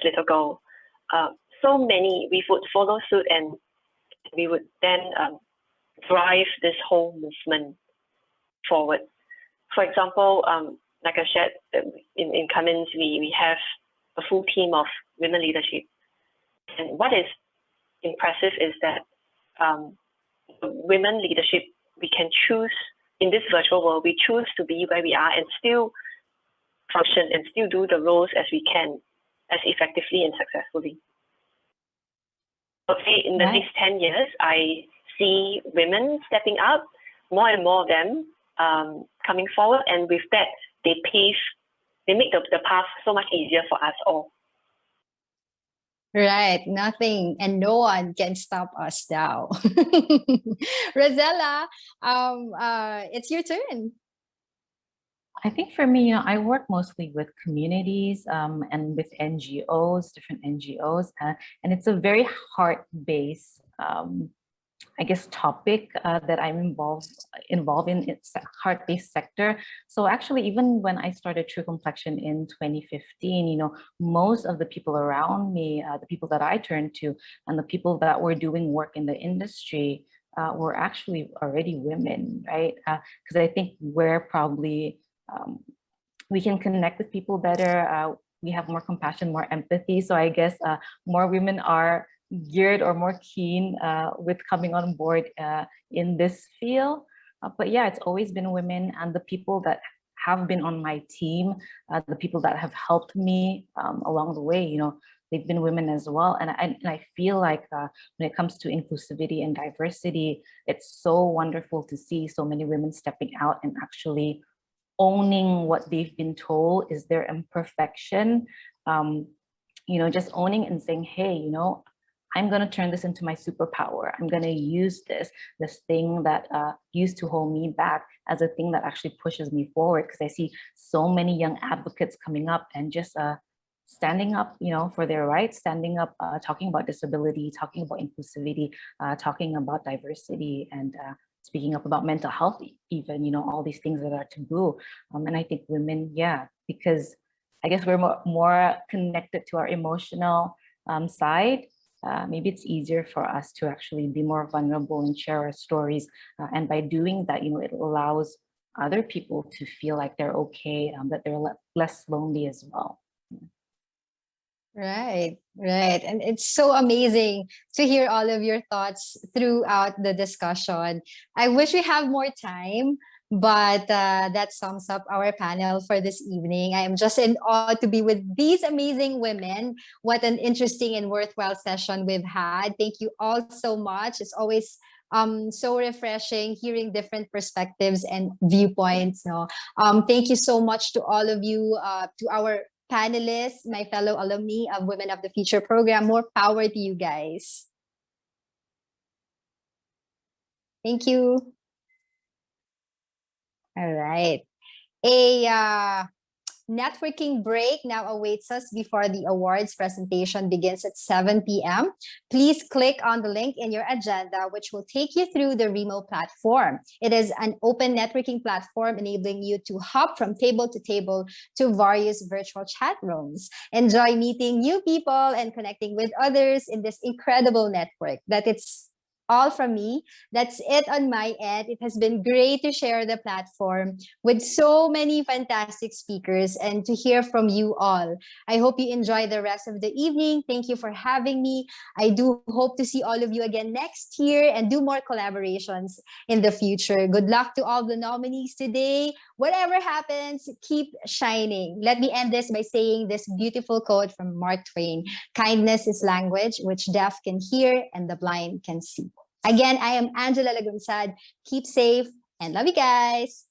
little girl. So many, we would follow suit, and we would then drive this whole movement forward. For example, like I shared in Cummins, we have a full team of women leadership. And what is impressive is that women leadership, we can choose, in this virtual world, we choose to be where we are and still function and still do the roles as we can, as effectively and successfully. Okay, in the next 10 years, I see women stepping up, more and more of them coming forward, and with that, they make the path so much easier for us all. Right, nothing and no one can stop us now. Rosella, it's your turn. I think for me, I work mostly with communities and with NGOs, different NGOs, and it's a very heart-based, I guess, topic that I'm involved in. It's a heart-based sector. So actually, even when I started True Complexion in 2015, most of the people around me, the people that I turned to, and the people that were doing work in the industry were actually already women, right? Because I think we're probably we can connect with people better. We have more compassion, more empathy. So I guess more women are geared or more keen with coming on board in this field. But yeah, it's always been women, and the people that have been on my team, the people that have helped me along the way, they've been women as well. And I feel like when it comes to inclusivity and diversity, it's so wonderful to see so many women stepping out and actually owning what they've been told is their imperfection, just owning and saying, hey, I'm going to turn this into my superpower. I'm going to use this thing that used to hold me back as a thing that actually pushes me forward, because I see so many young advocates coming up and just standing up, for their rights, standing up, talking about disability, talking about inclusivity, talking about diversity, and speaking up about mental health, even, all these things that are taboo. And I think women, because I guess we're more connected to our emotional side. Maybe it's easier for us to actually be more vulnerable and share our stories. And by doing that, it allows other people to feel like they're okay, that they're less lonely as well. Right. And it's so amazing to hear all of your thoughts throughout the discussion. I wish we have more time, but that sums up our panel for this evening. I am just in awe to be with these amazing women. What an interesting and worthwhile session we've had. Thank you all so much. It's always so refreshing hearing different perspectives and viewpoints. Thank you so much to all of you, to our panelists, my fellow alumni of Women of the Future program. More power to you guys. Thank you. All right. A networking break now awaits us before the awards presentation begins at 7 p.m. Please click on the link in your agenda, which will take you through the Remo platform. It is an open networking platform enabling you to hop from table to various virtual chat rooms. Enjoy meeting new people and connecting with others in this incredible network. It's all from me. That's it on my end. It has been great to share the platform with so many fantastic speakers and to hear from you all. I hope you enjoy the rest of the evening. Thank you for having me. I do hope to see all of you again next year and do more collaborations in the future. Good luck to all the nominees today. Whatever happens, keep shining. Let me end this by saying this beautiful quote from Mark Twain: kindness is language which deaf can hear and the blind can see. Again, I am Angela Lagunsad. Keep safe and love you guys.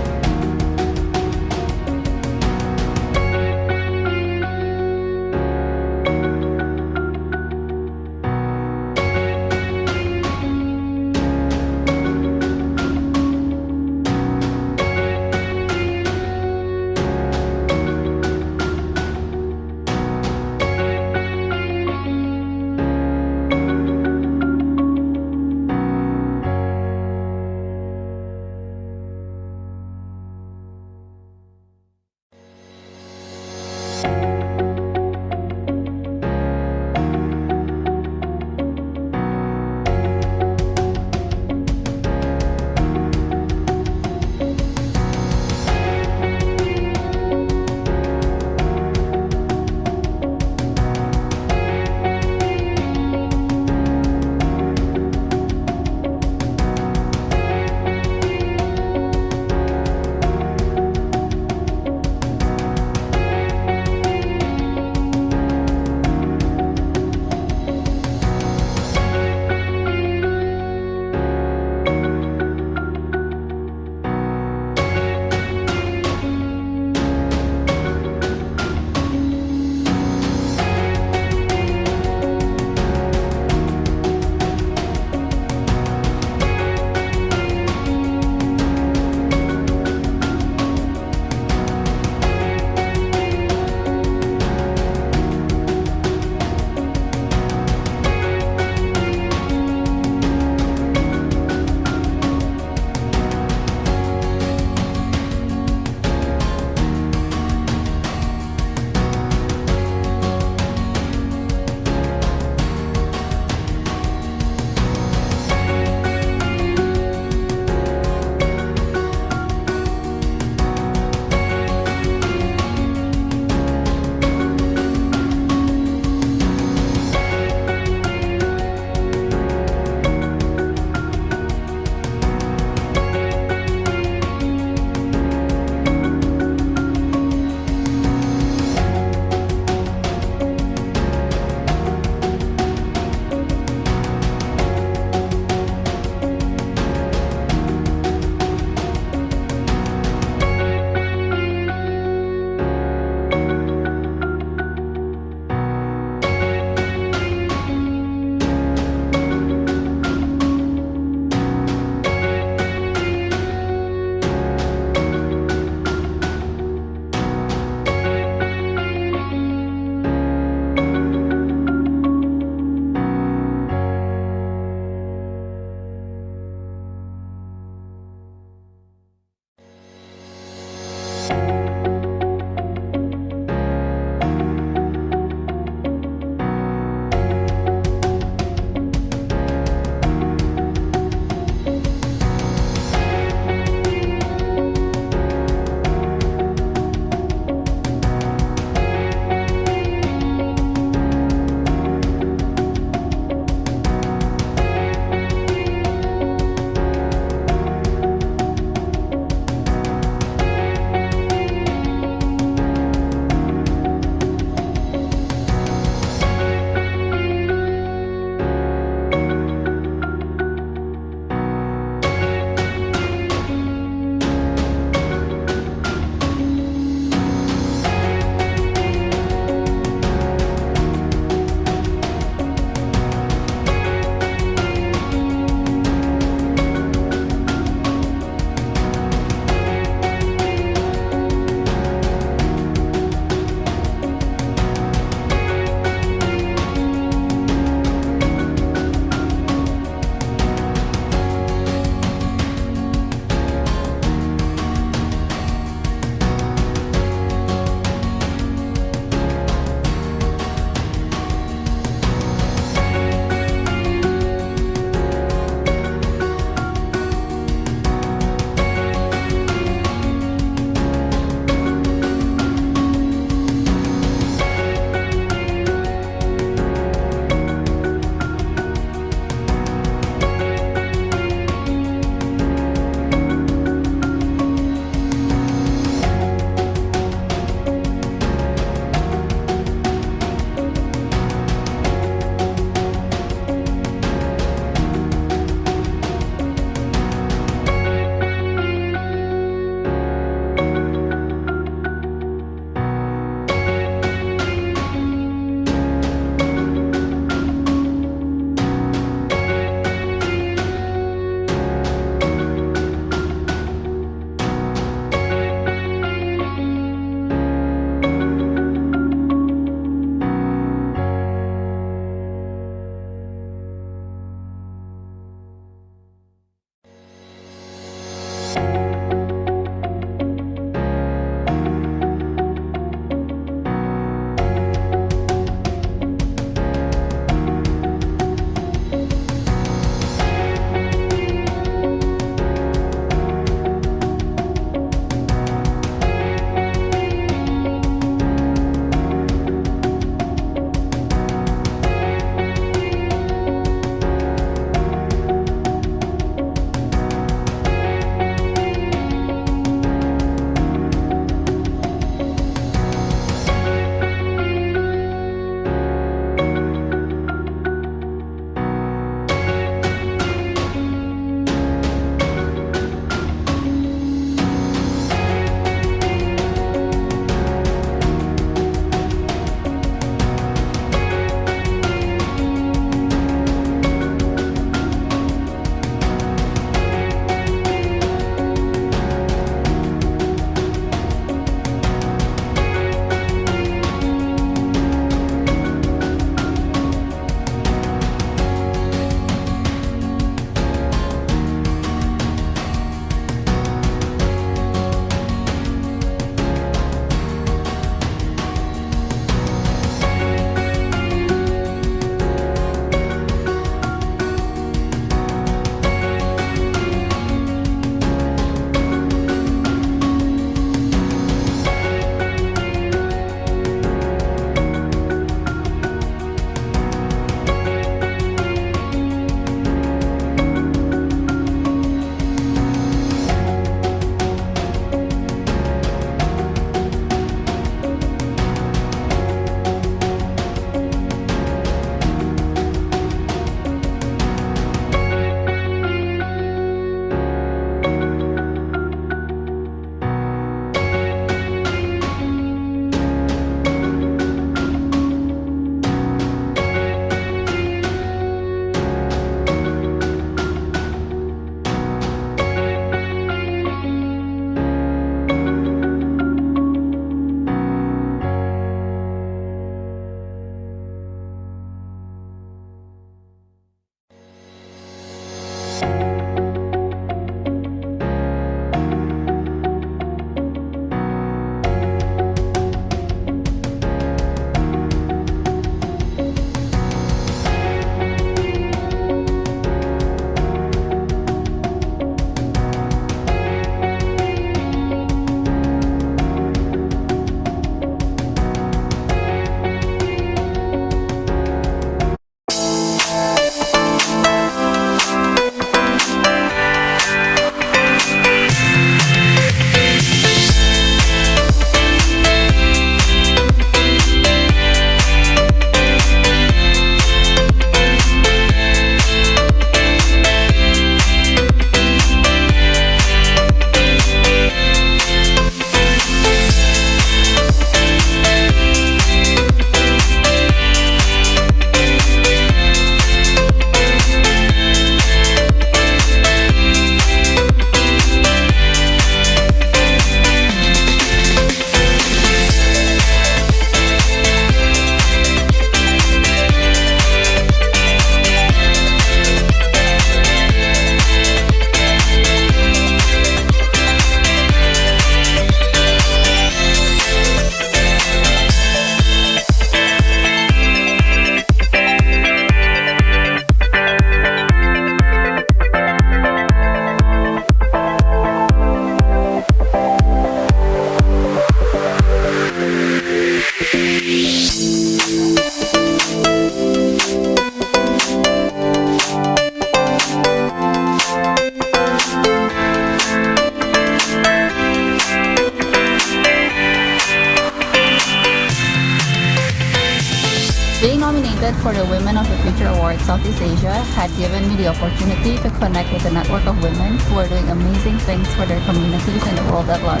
for the Women of the Future Award Southeast Asia had given me the opportunity to connect with a network of women who are doing amazing things for their communities and the world at large.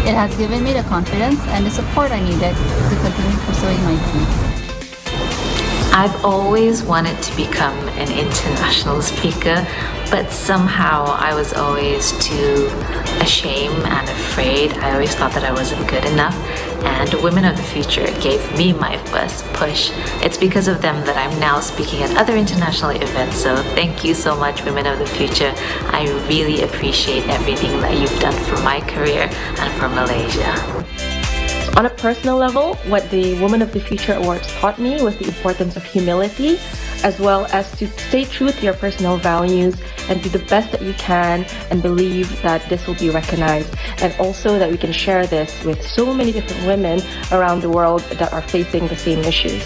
It has given me the confidence and the support I needed to continue pursuing my dreams. I've always wanted to become an international speaker, but somehow I was always too ashamed and afraid. I always thought that I wasn't good enough, and Women of the Future gave me my first push. It's because of them that I'm now speaking at other international events, so thank you so much, Women of the Future. I really appreciate everything that you've done for my career and for Malaysia. On a personal level, what the Women of the Future Awards taught me was the importance of humility, as well as to stay true to your personal values and do the best that you can and believe that this will be recognized, and also that we can share this with so many different women around the world that are facing the same issues.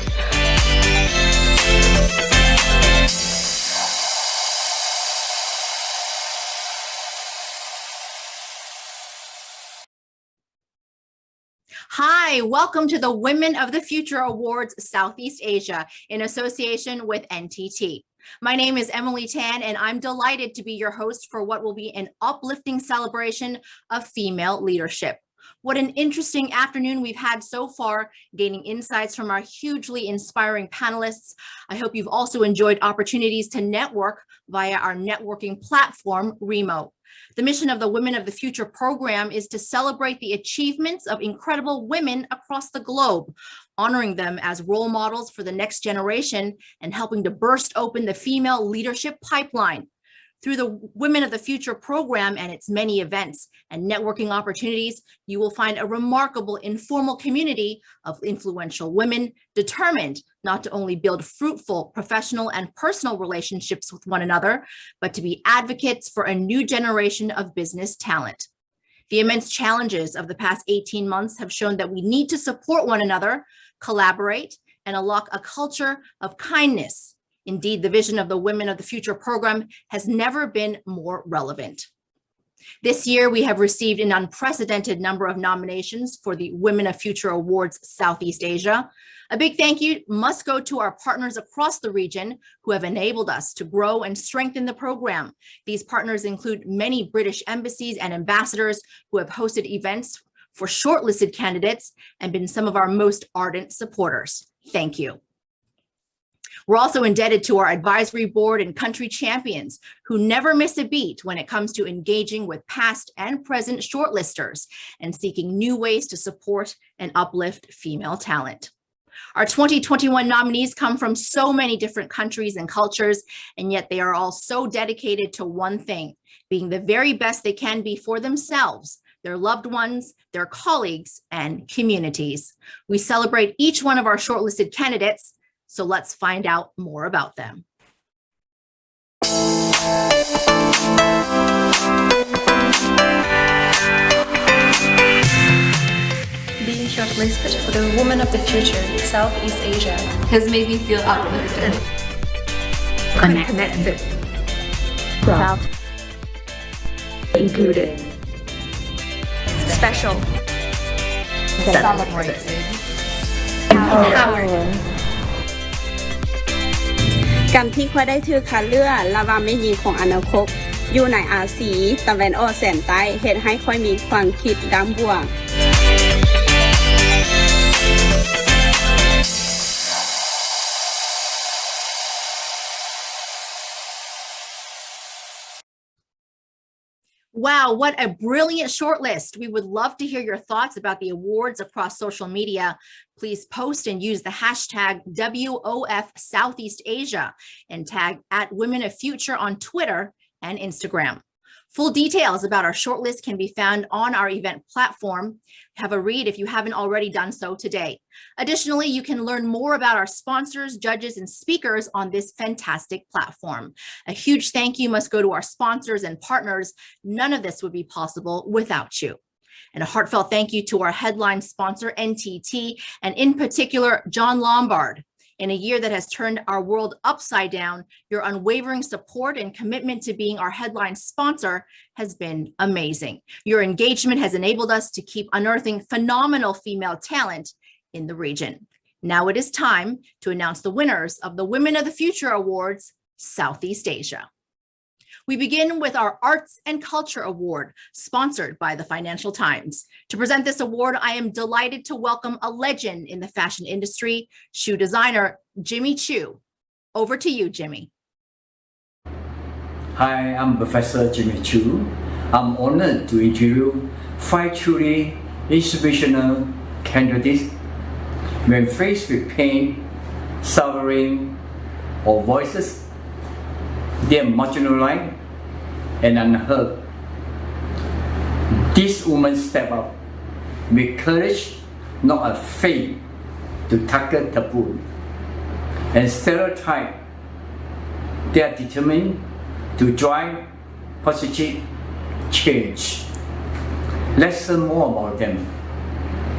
Hi, welcome to the Women of the Future Awards Southeast Asia in association with NTT. My name is Emily Tan, and I'm delighted to be your host for what will be an uplifting celebration of female leadership. What an interesting afternoon we've had so far, gaining insights from our hugely inspiring panelists. I hope you've also enjoyed opportunities to network via our networking platform, Remo. The mission of the Women of the Future program is to celebrate the achievements of incredible women across the globe, honoring them as role models for the next generation and helping to burst open the female leadership pipeline. Through the Women of the Future program and its many events and networking opportunities, you will find a remarkable informal community of influential women determined not to only build fruitful professional and personal relationships with one another, but to be advocates for a new generation of business talent. The immense challenges of the past 18 months have shown that we need to support one another, collaborate, and unlock a culture of kindness. Indeed, the vision of the Women of the Future program has never been more relevant. This year, we have received an unprecedented number of nominations for the Women of Future Awards Southeast Asia. A big thank you must go to our partners across the region who have enabled us to grow and strengthen the program. These partners include many British embassies and ambassadors who have hosted events for shortlisted candidates and been some of our most ardent supporters. Thank you. We're also indebted to our advisory board and country champions who never miss a beat when it comes to engaging with past and present shortlisters and seeking new ways to support and uplift female talent. Our 2021 nominees come from so many different countries and cultures, and yet they are all so dedicated to one thing, being the very best they can be for themselves, their loved ones, their colleagues, and communities. We celebrate each one of our shortlisted candidates, so let's find out more about them. Being shortlisted for the Women of the Future Southeast Asia Has made me feel uplifted, Connected. Proud. Included. special, Celebrated. empowering. การที่ค่อยได้ถือคัดเลือกและว่าไม่ยิงของอนาคตอยู่ในอาซีตะวันออกแสนใต้เฮ็ดให้ค่อยมีความคิดด้านบวก Wow, what a brilliant shortlist. We would love to hear your thoughts about the awards across social media. Please post and use the hashtag WOF Southeast Asia and tag @WomenOfFuture on Twitter and Instagram. Full details about our shortlist can be found on our event platform. Have a read if you haven't already done so today. Additionally, you can learn more about our sponsors, judges, and speakers on this fantastic platform. A huge thank you must go to our sponsors and partners. None of this would be possible without you. And a heartfelt thank you to our headline sponsor, NTT, and in particular, John Lombard. In a year that has turned our world upside down, your unwavering support and commitment to being our headline sponsor has been amazing. Your engagement has enabled us to keep unearthing phenomenal female talent in the region. Now it is time to announce the winners of the Women of the Future Awards, Southeast Asia. We begin with our Arts and Culture Award, sponsored by the Financial Times. To present this award, I am delighted to welcome a legend in the fashion industry, shoe designer Jimmy Choo. Over to you, Jimmy. Hi, I'm Professor Jimmy Choo. I'm honored to interview 5 truly inspirational candidates. When faced with pain, suffering, or voices, they are marginalized and unheard. These women step up with courage, not afraid to tackle taboo and stereotype. They are determined to drive positive change. Let's learn more about them.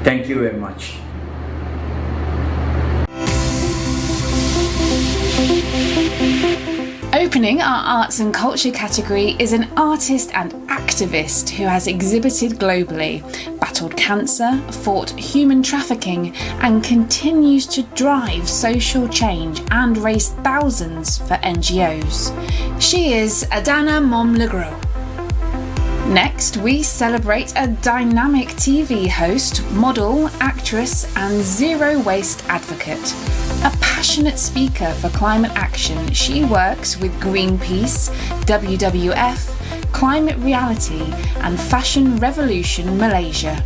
Thank you very much. Opening our arts and culture category is an artist and activist who has exhibited globally, battled cancer, fought human trafficking, and continues to drive social change and raise thousands for NGOs. She is Adana Momlegro. Next, we celebrate a dynamic TV host, model, actress, and zero waste advocate. A passionate speaker for climate action, she works with Greenpeace, WWF, Climate Reality, and Fashion Revolution Malaysia.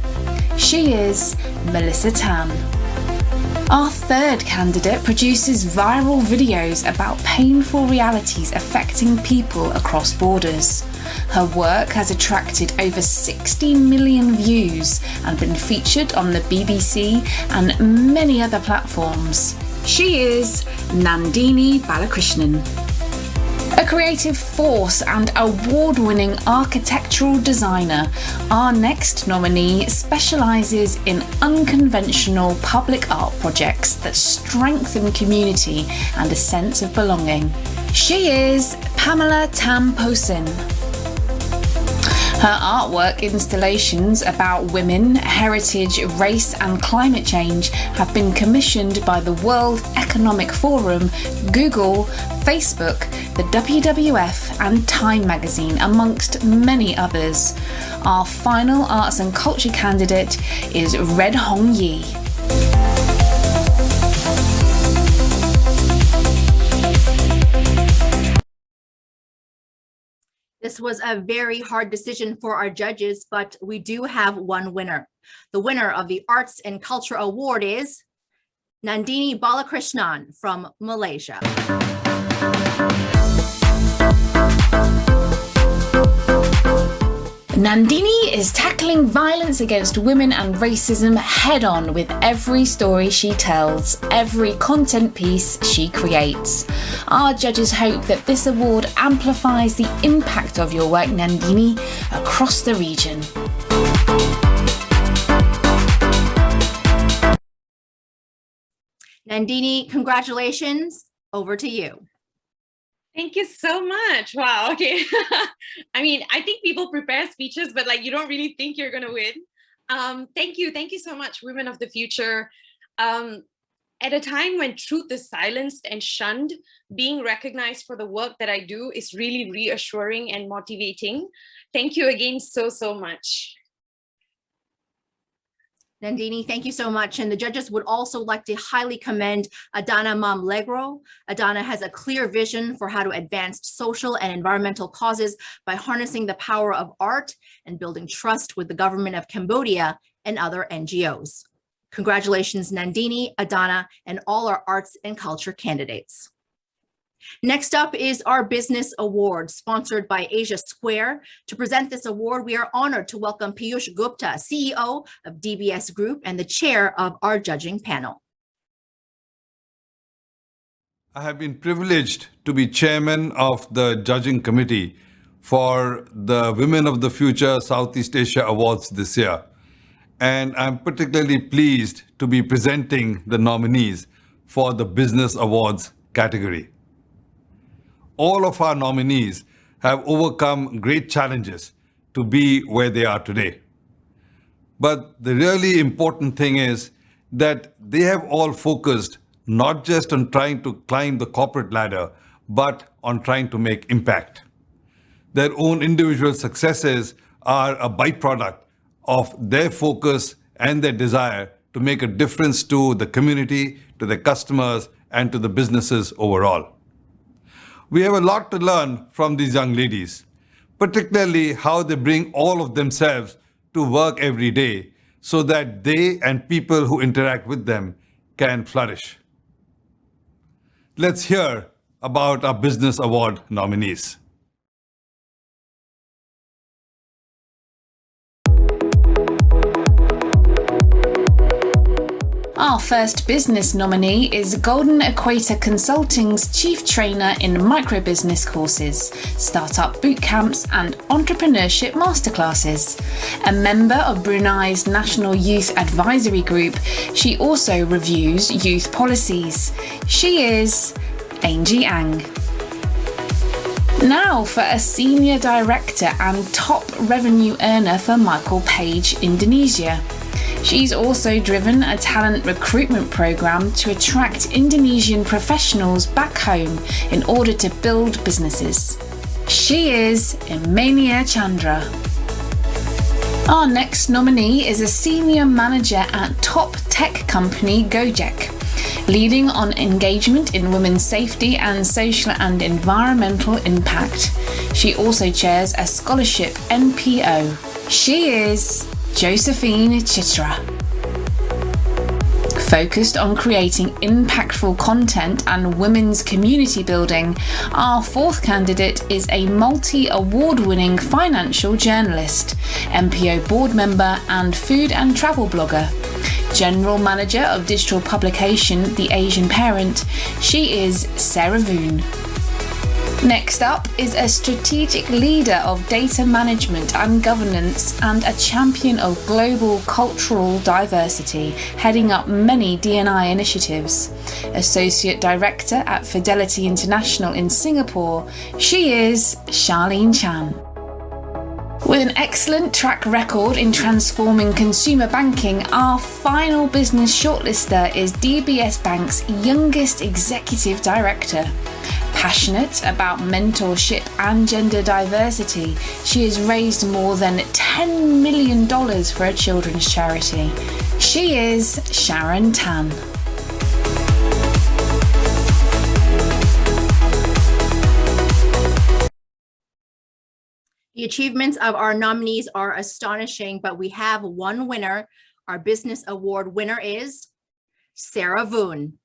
She is Melissa Tan. Our third candidate produces viral videos about painful realities affecting people across borders. Her work has attracted over 16 million views and been featured on the BBC and many other platforms. She is Nandini Balakrishnan. A creative force and award-winning architectural designer, our next nominee specialises in unconventional public art projects that strengthen community and a sense of belonging. She is Pamela Tamposin. Her artwork installations about women, heritage, race and climate change have been commissioned by the World Economic Forum, Google, Facebook, the WWF and Time magazine, amongst many others. Our final arts and culture candidate is Red Hong Yi. This was a very hard decision for our judges, but we do have one winner. The winner of the Arts and Culture Award is Nandini Balakrishnan from Malaysia. Nandini is tackling violence against women and racism head-on with every story she tells, every content piece she creates. Our judges hope that this award amplifies the impact of your work, Nandini, across the region. Nandini, congratulations. Over to you. Thank you so much. Wow. Okay. I mean, I think people prepare speeches, but like you don't really think you're going to win. Thank you. Thank you so much, Women of the Future. At a time when truth is silenced and shunned, being recognized for the work that I do is really reassuring and motivating. Thank you again so much. Nandini, thank you so much. And the judges would also like to highly commend Adana Momlegro. Adana has a clear vision for how to advance social and environmental causes by harnessing the power of art and building trust with the government of Cambodia and other NGOs. Congratulations, Nandini, Adana, and all our arts and culture candidates. Next up is our Business Award, sponsored by Asia Square. To present this award, we are honored to welcome Piyush Gupta, CEO of DBS Group and the chair of our judging panel. I have been privileged to be chairman of the judging committee for the Women of the Future Southeast Asia Awards this year. And I'm particularly pleased to be presenting the nominees for the Business Awards category. All of our nominees have overcome great challenges to be where they are today. But the really important thing is that they have all focused not just on trying to climb the corporate ladder, but on trying to make impact. Their own individual successes are a byproduct of their focus and their desire to make a difference to the community, to their customers, and to the businesses overall. We have a lot to learn from these young ladies, particularly how they bring all of themselves to work every day so that they and people who interact with them can flourish. Let's hear about our Business Award nominees. Our first business nominee is Golden Equator Consulting's Chief Trainer in Microbusiness Courses, Startup Boot Camps and Entrepreneurship Masterclasses. A member of Brunei's National Youth Advisory Group, she also reviews youth policies. She is Angie Ang. Now for a Senior Director and top revenue earner for Michael Page Indonesia. She's also driven a talent recruitment program to attract Indonesian professionals back home in order to build businesses. She is Emania Chandra. Our next nominee is a senior manager at top tech company Gojek, leading on engagement in women's safety and social and environmental impact. She also chairs a scholarship NPO. She is Josephine Chitra. Focused on creating impactful content and women's community building, our fourth candidate is a multi-award-winning financial journalist, MPO board member and food and travel blogger. General Manager of digital publication The Asian Parent, she is Sarah Voon. Next up is a strategic leader of data management and governance and a champion of global cultural diversity, heading up many D&I initiatives. Associate Director at Fidelity International in Singapore, she is Charlene Chan. With an excellent track record in transforming consumer banking, our final business shortlister is DBS Bank's youngest executive director. Passionate about mentorship and gender diversity, she has raised more than $10 million for a children's charity. She is Sharon Tan. The achievements of our nominees are astonishing, but we have one winner. Our Business Award winner is Sarah Voon.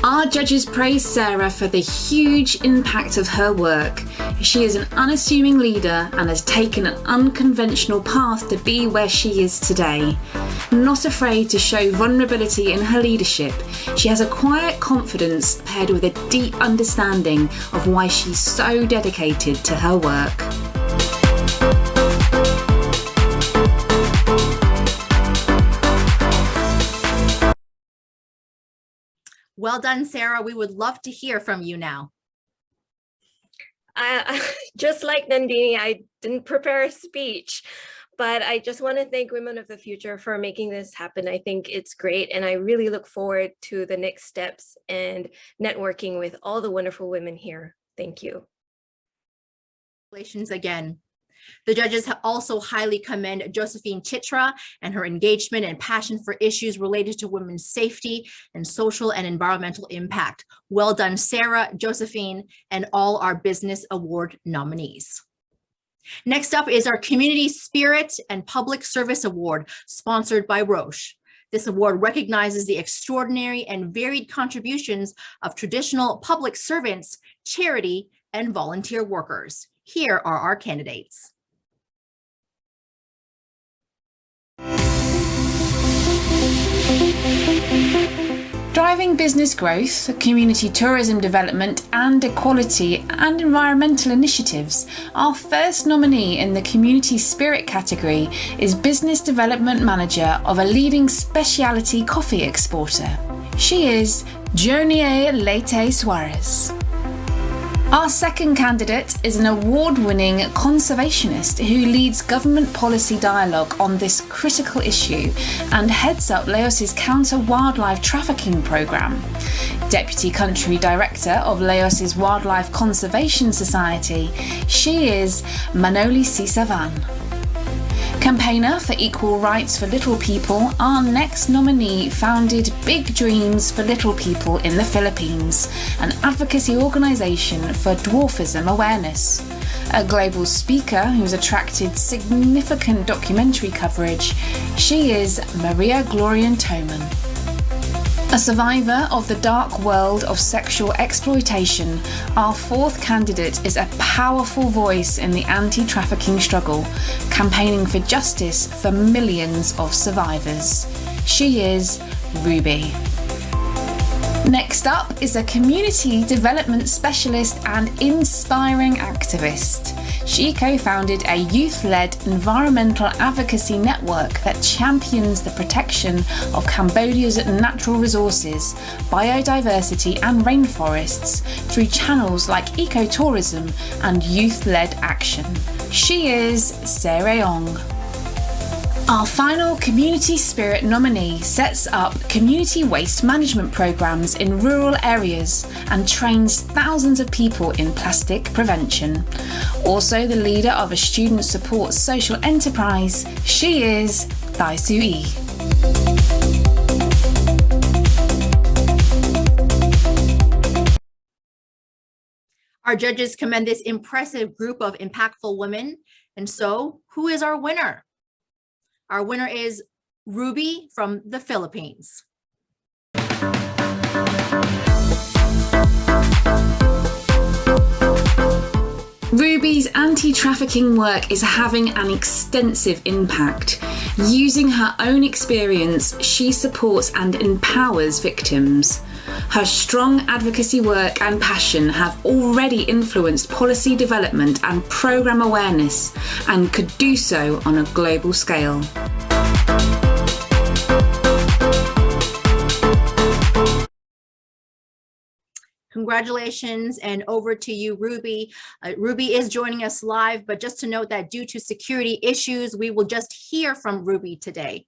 Our judges praise Sarah for the huge impact of her work. She is an unassuming leader and has taken an unconventional path to be where she is today. Not afraid to show vulnerability in her leadership, she has a quiet confidence paired with a deep understanding of why she's so dedicated to her work. Well done, Sarah. We would love to hear from you now. Just like Nandini, I didn't prepare a speech, but I just want to thank Women of the Future for making this happen. I think it's great, and I really look forward to the next steps and networking with all the wonderful women here. Thank you. Congratulations again. The judges also highly commend Josephine Chitra and her engagement and passion for issues related to women's safety and social and environmental impact. Well done, Sarah, Josephine, and all our Business Award nominees. Next up is our Community Spirit and Public Service Award, sponsored by Roche. This award recognizes the extraordinary and varied contributions of traditional public servants, charity, and volunteer workers. Here are our candidates. Driving business growth, community tourism development, and equality and environmental initiatives, our first nominee in the Community Spirit category is Business Development Manager of a leading specialty coffee exporter. She is Jonie Leite Suarez. Our second candidate is an award-winning conservationist who leads government policy dialogue on this critical issue and heads up Laos's counter-wildlife trafficking programme. Deputy Country Director of Laos's Wildlife Conservation Society, she is Manoli Sisavan. Campaigner for equal rights for little people, our next nominee founded Big Dreams for Little People in the Philippines, an advocacy organisation for dwarfism awareness. A global speaker who's attracted significant documentary coverage, she is Maria Glorian Toman. A survivor of the dark world of sexual exploitation, our fourth candidate is a powerful voice in the anti-trafficking struggle, campaigning for justice for millions of survivors. She is Ruby. Next up is a community development specialist and inspiring activist. She co-founded a youth-led environmental advocacy network that champions the protection of Cambodia's natural resources, biodiversity and rainforests through channels like ecotourism and youth-led action. She is Sereong. Our final Community Spirit nominee sets up community waste management programs in rural areas and trains thousands of people in plastic prevention. Also the leader of a student support social enterprise, she is Thai Sui. Our judges commend this impressive group of impactful women. And so, who is our winner? Our winner is Ruby from the Philippines. Ruby's anti-trafficking work is having an extensive impact. Using her own experience, she supports and empowers victims. Her strong advocacy work and passion have already influenced policy development and programme awareness, and could do so on a global scale. Congratulations, and over to you, Ruby. Ruby is joining us live, but just to note that due to security issues, we will just hear from Ruby today.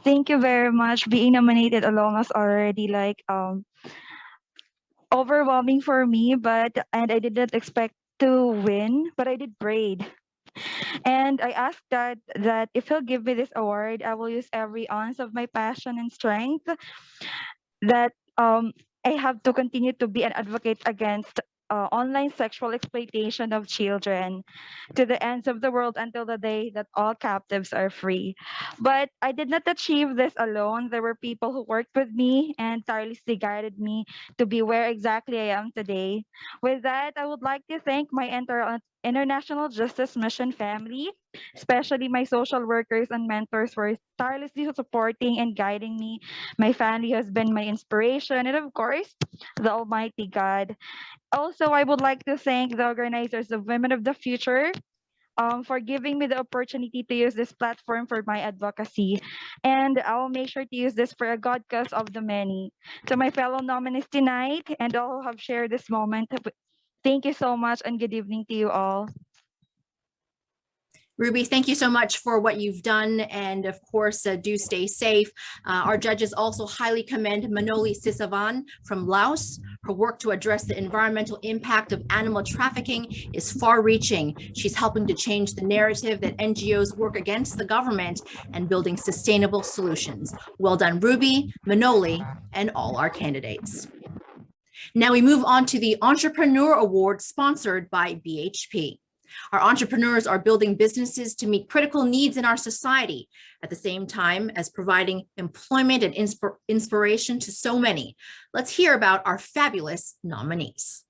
Thank you very much. Being nominated along was already overwhelming for me, and I didn't expect to win, but I did prayed. And I asked God that if he'll give me this award, I will use every ounce of my passion and strength, that I have to continue to be an advocate against online sexual exploitation of children to the ends of the world until the day that all captives are free. But I did not achieve this alone. There were people who worked with me and tirelessly guided me to be where exactly I am today. With that, I would like to thank my International Justice Mission family, especially my social workers and mentors for tirelessly supporting and guiding me. My family has been my inspiration, and of course, the Almighty God. Also, I would like to thank the organizers of Women of the Future for giving me the opportunity to use this platform for my advocacy. And I'll make sure to use this for a God cause of the many. To my fellow nominees tonight and all who have shared this moment, thank you so much and good evening to you all. Ruby, thank you so much for what you've done, and of course, do stay safe. Our judges also highly commend Manoli Sisavan from Laos. Her work to address the environmental impact of animal trafficking is far-reaching. She's helping to change the narrative that NGOs work against the government and building sustainable solutions. Well done, Ruby, Manoli, and all our candidates. Now we move on to the Entrepreneur Award sponsored by BHP. Our entrepreneurs are building businesses to meet critical needs in our society, at the same time as providing employment and inspiration to so many. Let's hear about our fabulous nominees.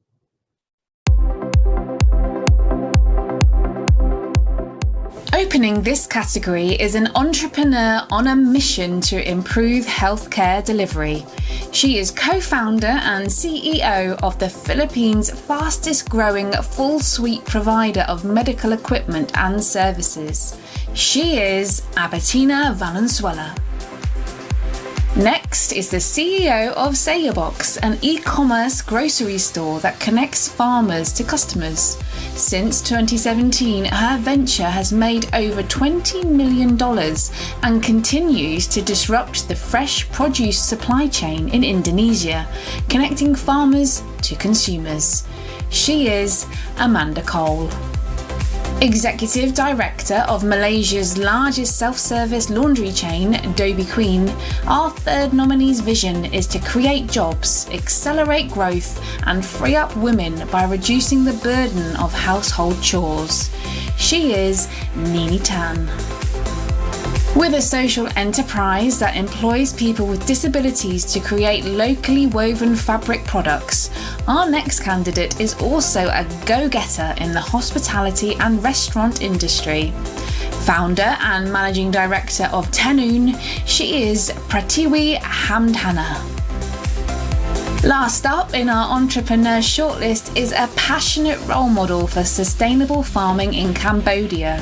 Opening this category is an entrepreneur on a mission to improve healthcare delivery. She is co-founder and CEO of the Philippines' fastest growing full suite provider of medical equipment and services. She is Albertina Valenzuela. Next is the CEO of Sayerbox, an e-commerce grocery store that connects farmers to customers. Since 2017, her venture has made over $20 million and continues to disrupt the fresh produce supply chain in Indonesia, connecting farmers to consumers. She is Amanda Cole. Executive Director of Malaysia's largest self-service laundry chain, Dobie Queen, our third nominee's vision is to create jobs, accelerate growth, and free up women by reducing the burden of household chores. She is Nini Tan. With a social enterprise that employs people with disabilities to create locally woven fabric products, our next candidate is also a go-getter in the hospitality and restaurant industry. Founder and Managing Director of Tenoon, she is Pratiwi Hamdana. Last up in our entrepreneur shortlist is a passionate role model for sustainable farming in Cambodia.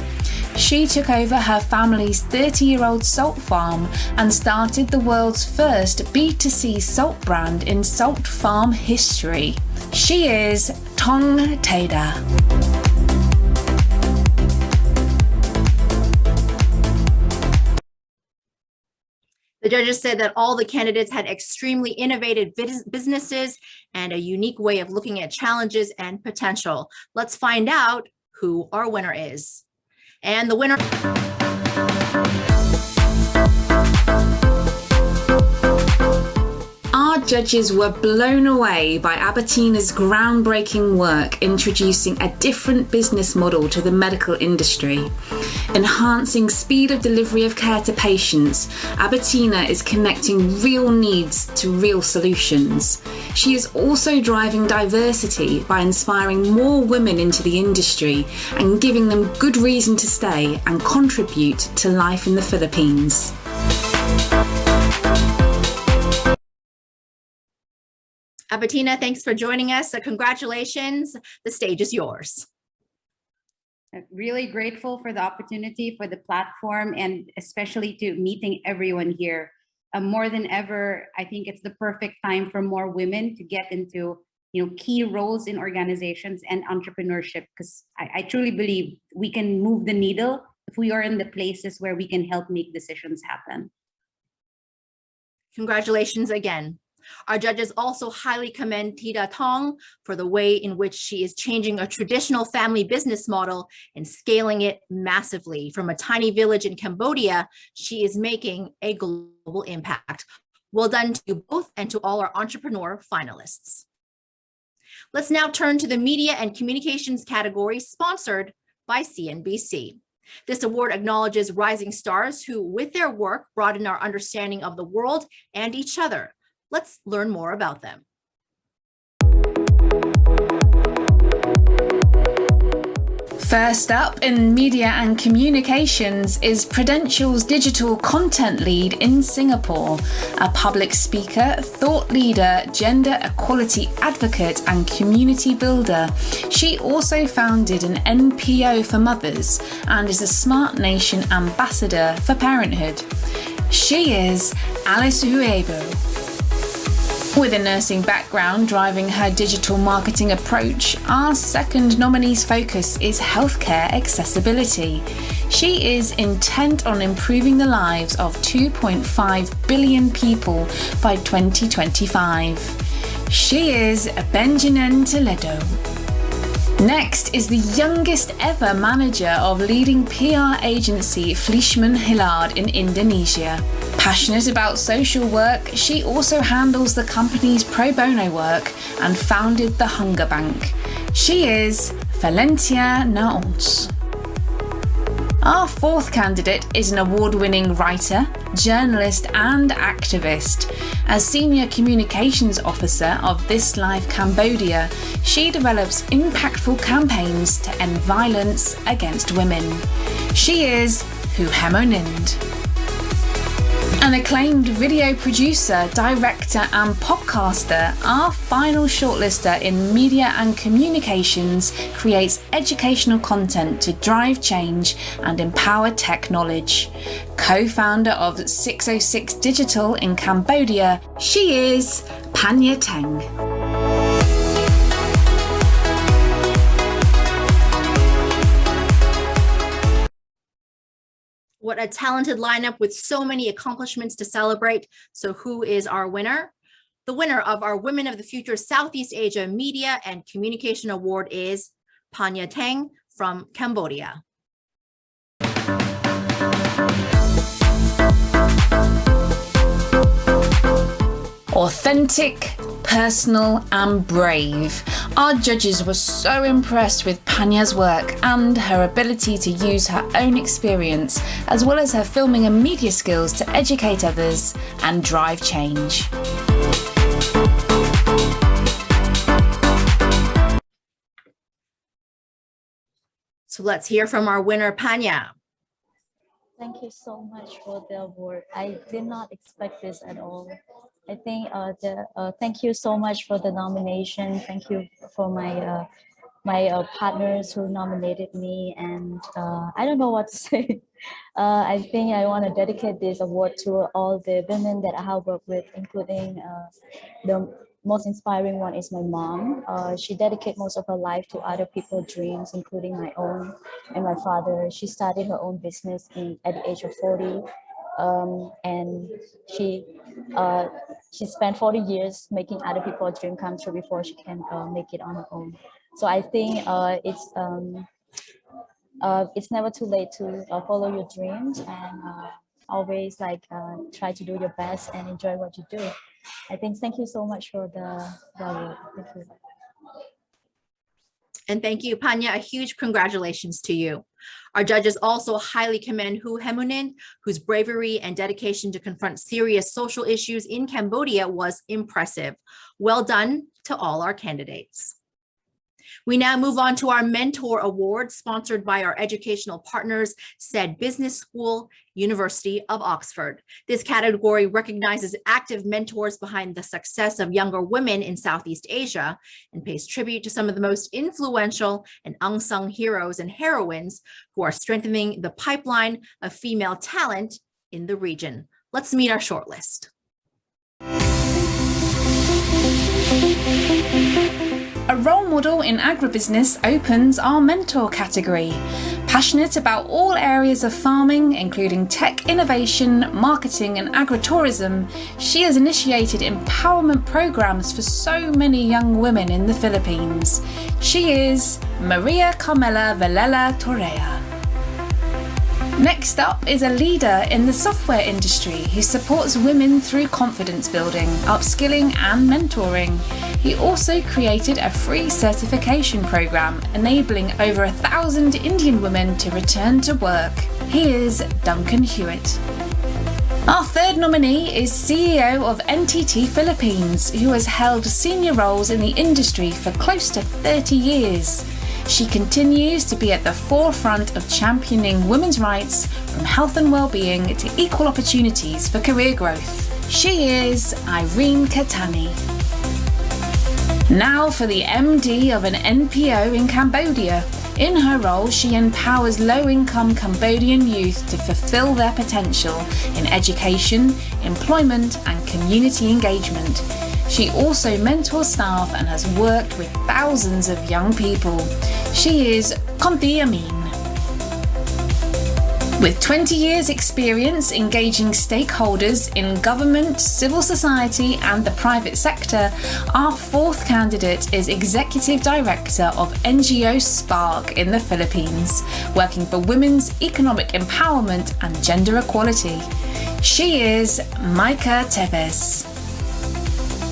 She took over her family's 30-year-old salt farm and started the world's first B2C salt brand in salt farm history. She is Tong Teda. The judges said that all the candidates had extremely innovative businesses and a unique way of looking at challenges and potential. Let's find out who our winner is. And the winner... Our judges were blown away by Albertina's groundbreaking work introducing a different business model to the medical industry. Enhancing speed of delivery of care to patients, Albertina is connecting real needs to real solutions. She is also driving diversity by inspiring more women into the industry and giving them good reason to stay and contribute to life in the Philippines. Albertina, thanks for joining us. Congratulations. The stage is yours. Really grateful for the opportunity, for the platform, and especially to meeting everyone here. More than ever, I think it's the perfect time for more women to get into key roles in organizations and entrepreneurship, because I truly believe we can move the needle if we are in the places where we can help make decisions happen. Congratulations again. Our judges also highly commend Teda Tong for the way in which she is changing a traditional family business model and scaling it massively. From a tiny village in Cambodia, she is making a global impact. Well done to you both and to all our entrepreneur finalists. Let's now turn to the media and communications category, sponsored by CNBC. This award acknowledges rising stars who, with their work, broaden our understanding of the world and each other. Let's learn more about them. First up in media and communications is Prudential's digital content lead in Singapore, a public speaker, thought leader, gender equality advocate, and community builder. She also founded an NPO for mothers and is a Smart Nation ambassador for parenthood. She is Alice Huebo. With a nursing background driving her digital marketing approach, our second nominee's focus is healthcare accessibility. She is intent on improving the lives of 2.5 billion people by 2025. She is Benjamin Toledo. Next is the youngest ever manager of leading PR agency Fleishman Hillard in Indonesia. Passionate about social work, she also handles the company's pro bono work and founded the Hunger Bank. She is Valentia Naons. Our fourth candidate is an award-winning writer, journalist, and activist. As Senior Communications Officer of This Life Cambodia, she develops impactful campaigns to end violence against women. She is Hu Hemonind. An acclaimed video producer, director, and podcaster, our final shortlister in media and communications creates educational content to drive change and empower tech knowledge. Co-founder of 606 Digital in Cambodia, she is Panya Teng. What a talented lineup with so many accomplishments to celebrate. So who is our winner? The winner of our Women of the Future Southeast Asia Media and Communication Award is Panya Teng from Cambodia. Authentic, personal, and brave. Our judges were so impressed with Panya's work and her ability to use her own experience, as well as her filming and media skills to educate others and drive change. So let's hear from our winner, Panya. Thank you so much for the award. I did not expect this at all. I think thank you so much for the nomination. Thank you for my partners who nominated me, and I don't know what to say. I think I want to dedicate this award to all the women that I have worked with, including the most inspiring one is my mom. She dedicated most of her life to other people's dreams, including my own, and my father. She started her own business at the age of 40. And she spent 40 years making other people's dream come true before she can make it on her own. So I think it's never too late to follow your dreams, and always try to do your best and enjoy what you do. I think thank you so much for the award. Thank you. And thank you, Panya. A huge congratulations to you. Our judges also highly commend Hu Hemunin, whose bravery and dedication to confront serious social issues in Cambodia was impressive. Well done to all our candidates. We now move on to our Mentor Award, sponsored by our educational partners, said Business School, University of Oxford. This category recognizes active mentors behind the success of younger women in Southeast Asia and pays tribute to some of the most influential and unsung heroes and heroines who are strengthening the pipeline of female talent in the region. Let's meet our shortlist. A role model in agribusiness opens our mentor category. Passionate about all areas of farming, including tech innovation, marketing, and agritourism, she has initiated empowerment programs for so many young women in the Philippines. She is Maria Carmela Velella Torrea. Next up is a leader in the software industry who supports women through confidence building, upskilling, and mentoring. He also created a free certification program enabling over 1,000 Indian women to return to work. He is Duncan Hewitt. Our third nominee is CEO of NTT Philippines, who has held senior roles in the industry for close to 30 years. She continues to be at the forefront of championing women's rights, from health and well-being to equal opportunities for career growth. She is Irene Katani. Now for the MD of an NPO in Cambodia. In her role, she empowers low-income Cambodian youth to fulfill their potential in education, employment, and community engagement. She also mentors staff and has worked with thousands of young people. She is Konti Amin. With 20 years experience engaging stakeholders in government, civil society and the private sector, our fourth candidate is Executive Director of NGO Spark in the Philippines, working for women's economic empowerment and gender equality. She is Micah Tevez.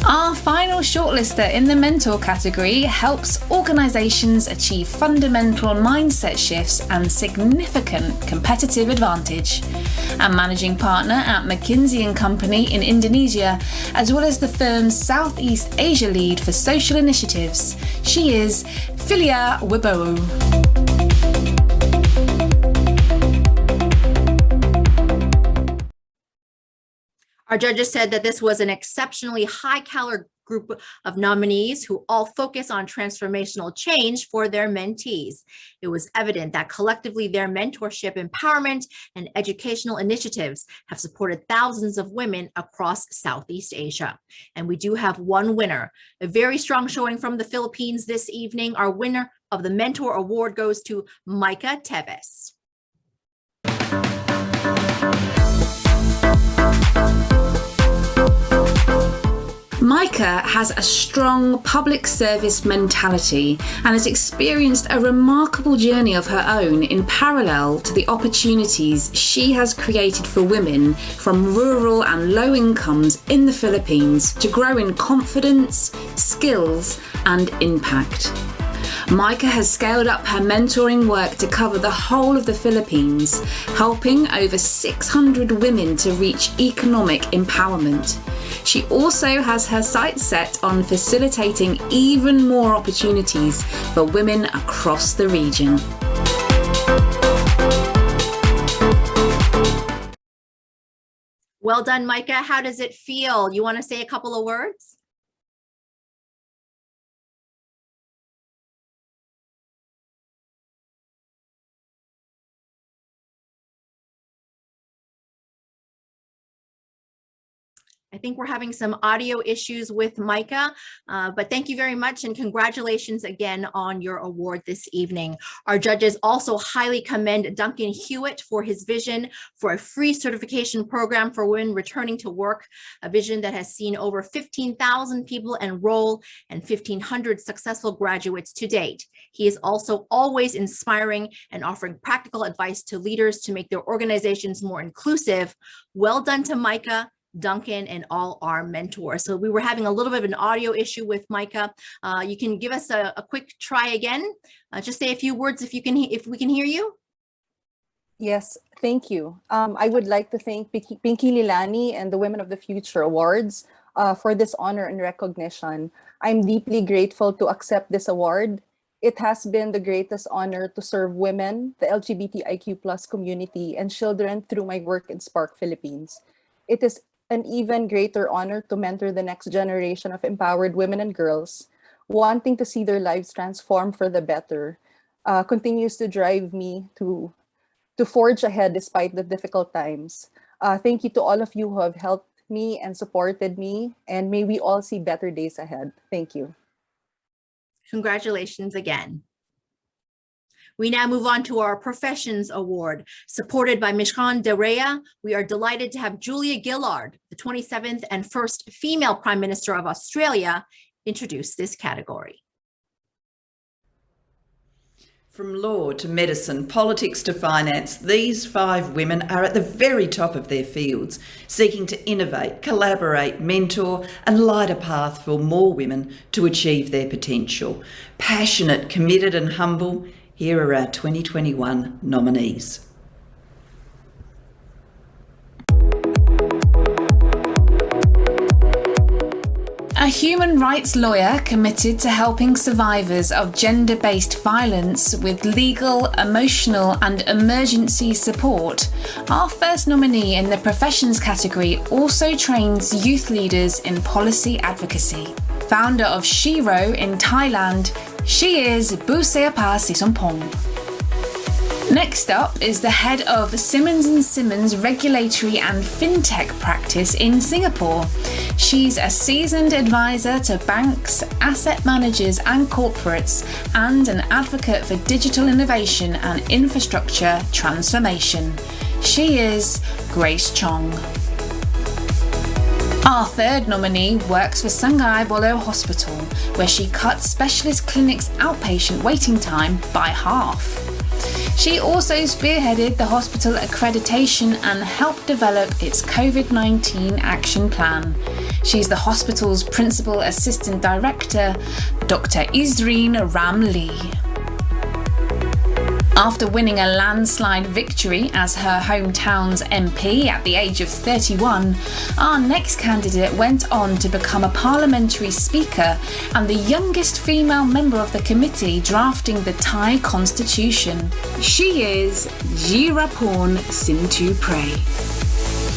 Our final shortlister in the mentor category helps organisations achieve fundamental mindset shifts and significant competitive advantage. A managing partner at McKinsey & Company in Indonesia, as well as the firm's Southeast Asia lead for social initiatives. She is Philia Wibowo. Our judges said that this was an exceptionally high caliber group of nominees who all focus on transformational change for their mentees. It was evident that collectively their mentorship, empowerment, and educational initiatives have supported thousands of women across Southeast Asia. And we do have one winner, a very strong showing from the Philippines this evening. Our winner of the Mentor Award goes to Micah Teves. Micah has a strong public service mentality and has experienced a remarkable journey of her own in parallel to the opportunities she has created for women from rural and low incomes in the Philippines to grow in confidence, skills, and impact. Micah has scaled up her mentoring work to cover the whole of the Philippines, helping over 600 women to reach economic empowerment. She also has her sights set on facilitating even more opportunities for women across the region. Well done, Micah. How does it feel? You want to say a couple of words? I think we're having some audio issues with Micah, but thank you very much and congratulations again on your award this evening. Our judges also highly commend Duncan Hewitt for his vision for a free certification program for women returning to work, a vision that has seen over 15,000 people enroll and 1,500 successful graduates to date. He is also always inspiring and offering practical advice to leaders to make their organizations more inclusive. Well done to Micah, Duncan, and all our mentors. So we were having a little bit of an audio issue with Micah. You can give us a quick try again. Just say a few words if we can hear you. Yes, thank you. I would like to thank Pinky Lilani and the Women of the Future Awards for this honor and recognition. I'm deeply grateful to accept this award. It has been the greatest honor to serve women, the LGBTIQ+ community, and children through my work in Spark Philippines. It is an even greater honor to mentor the next generation of empowered women and girls, wanting to see their lives transform for the better. Continues to drive me to forge ahead despite the difficult times. Thank you to all of you who have helped me and supported me, and may we all see better days ahead. Thank you. Congratulations again. We now move on to our Professions Award. Supported by Mishkan De Rea, we are delighted to have Julia Gillard, the 27th and first female Prime Minister of Australia, introduce this category. From law to medicine, politics to finance, these 5 women are at the very top of their fields, seeking to innovate, collaborate, mentor, and light a path for more women to achieve their potential. Passionate, committed, and humble, here are our 2021 nominees. A human rights lawyer committed to helping survivors of gender-based violence with legal, emotional, and emergency support, our first nominee in the Professions category also trains youth leaders in policy advocacy. Founder of Shiro in Thailand, she is Buseapa Sisompong. Next up is the head of Simmons & Simmons regulatory and fintech practice in Singapore. She's a seasoned advisor to banks, asset managers and corporates, and an advocate for digital innovation and infrastructure transformation. She is Grace Chong. Our third nominee works for Sungai Buloh Hospital, where she cut specialist clinics' outpatient waiting time by half. She also spearheaded the hospital accreditation and helped develop its COVID-19 action plan. She's the hospital's Principal Assistant Director, Dr. Isreen Ram Lee. After winning a landslide victory as her hometown's MP at the age of 31, our next candidate went on to become a parliamentary speaker and the youngest female member of the committee drafting the Thai constitution. She is Jiraporn Sintupray.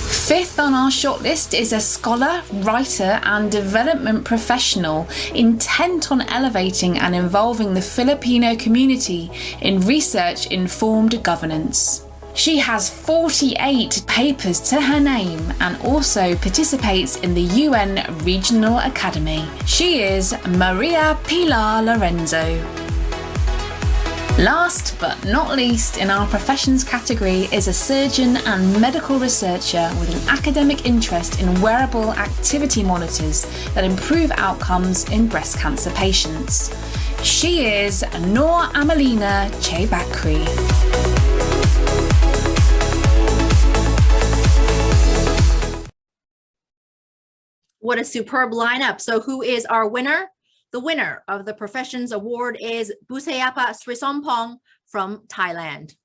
Fifth on our shortlist is a scholar, writer, and development professional intent on elevating and involving the Filipino community in research-informed governance. She has 48 papers to her name and also participates in the UN Regional Academy. She is Maria Pilar Lorenzo. Last but not least in our professions category is a surgeon and medical researcher with an academic interest in wearable activity monitors that improve outcomes in breast cancer patients. She is Noor Amelina Chebakri. What a superb lineup. So who is our winner? The winner of the Professions Award is Busayapa Srisompong from Thailand.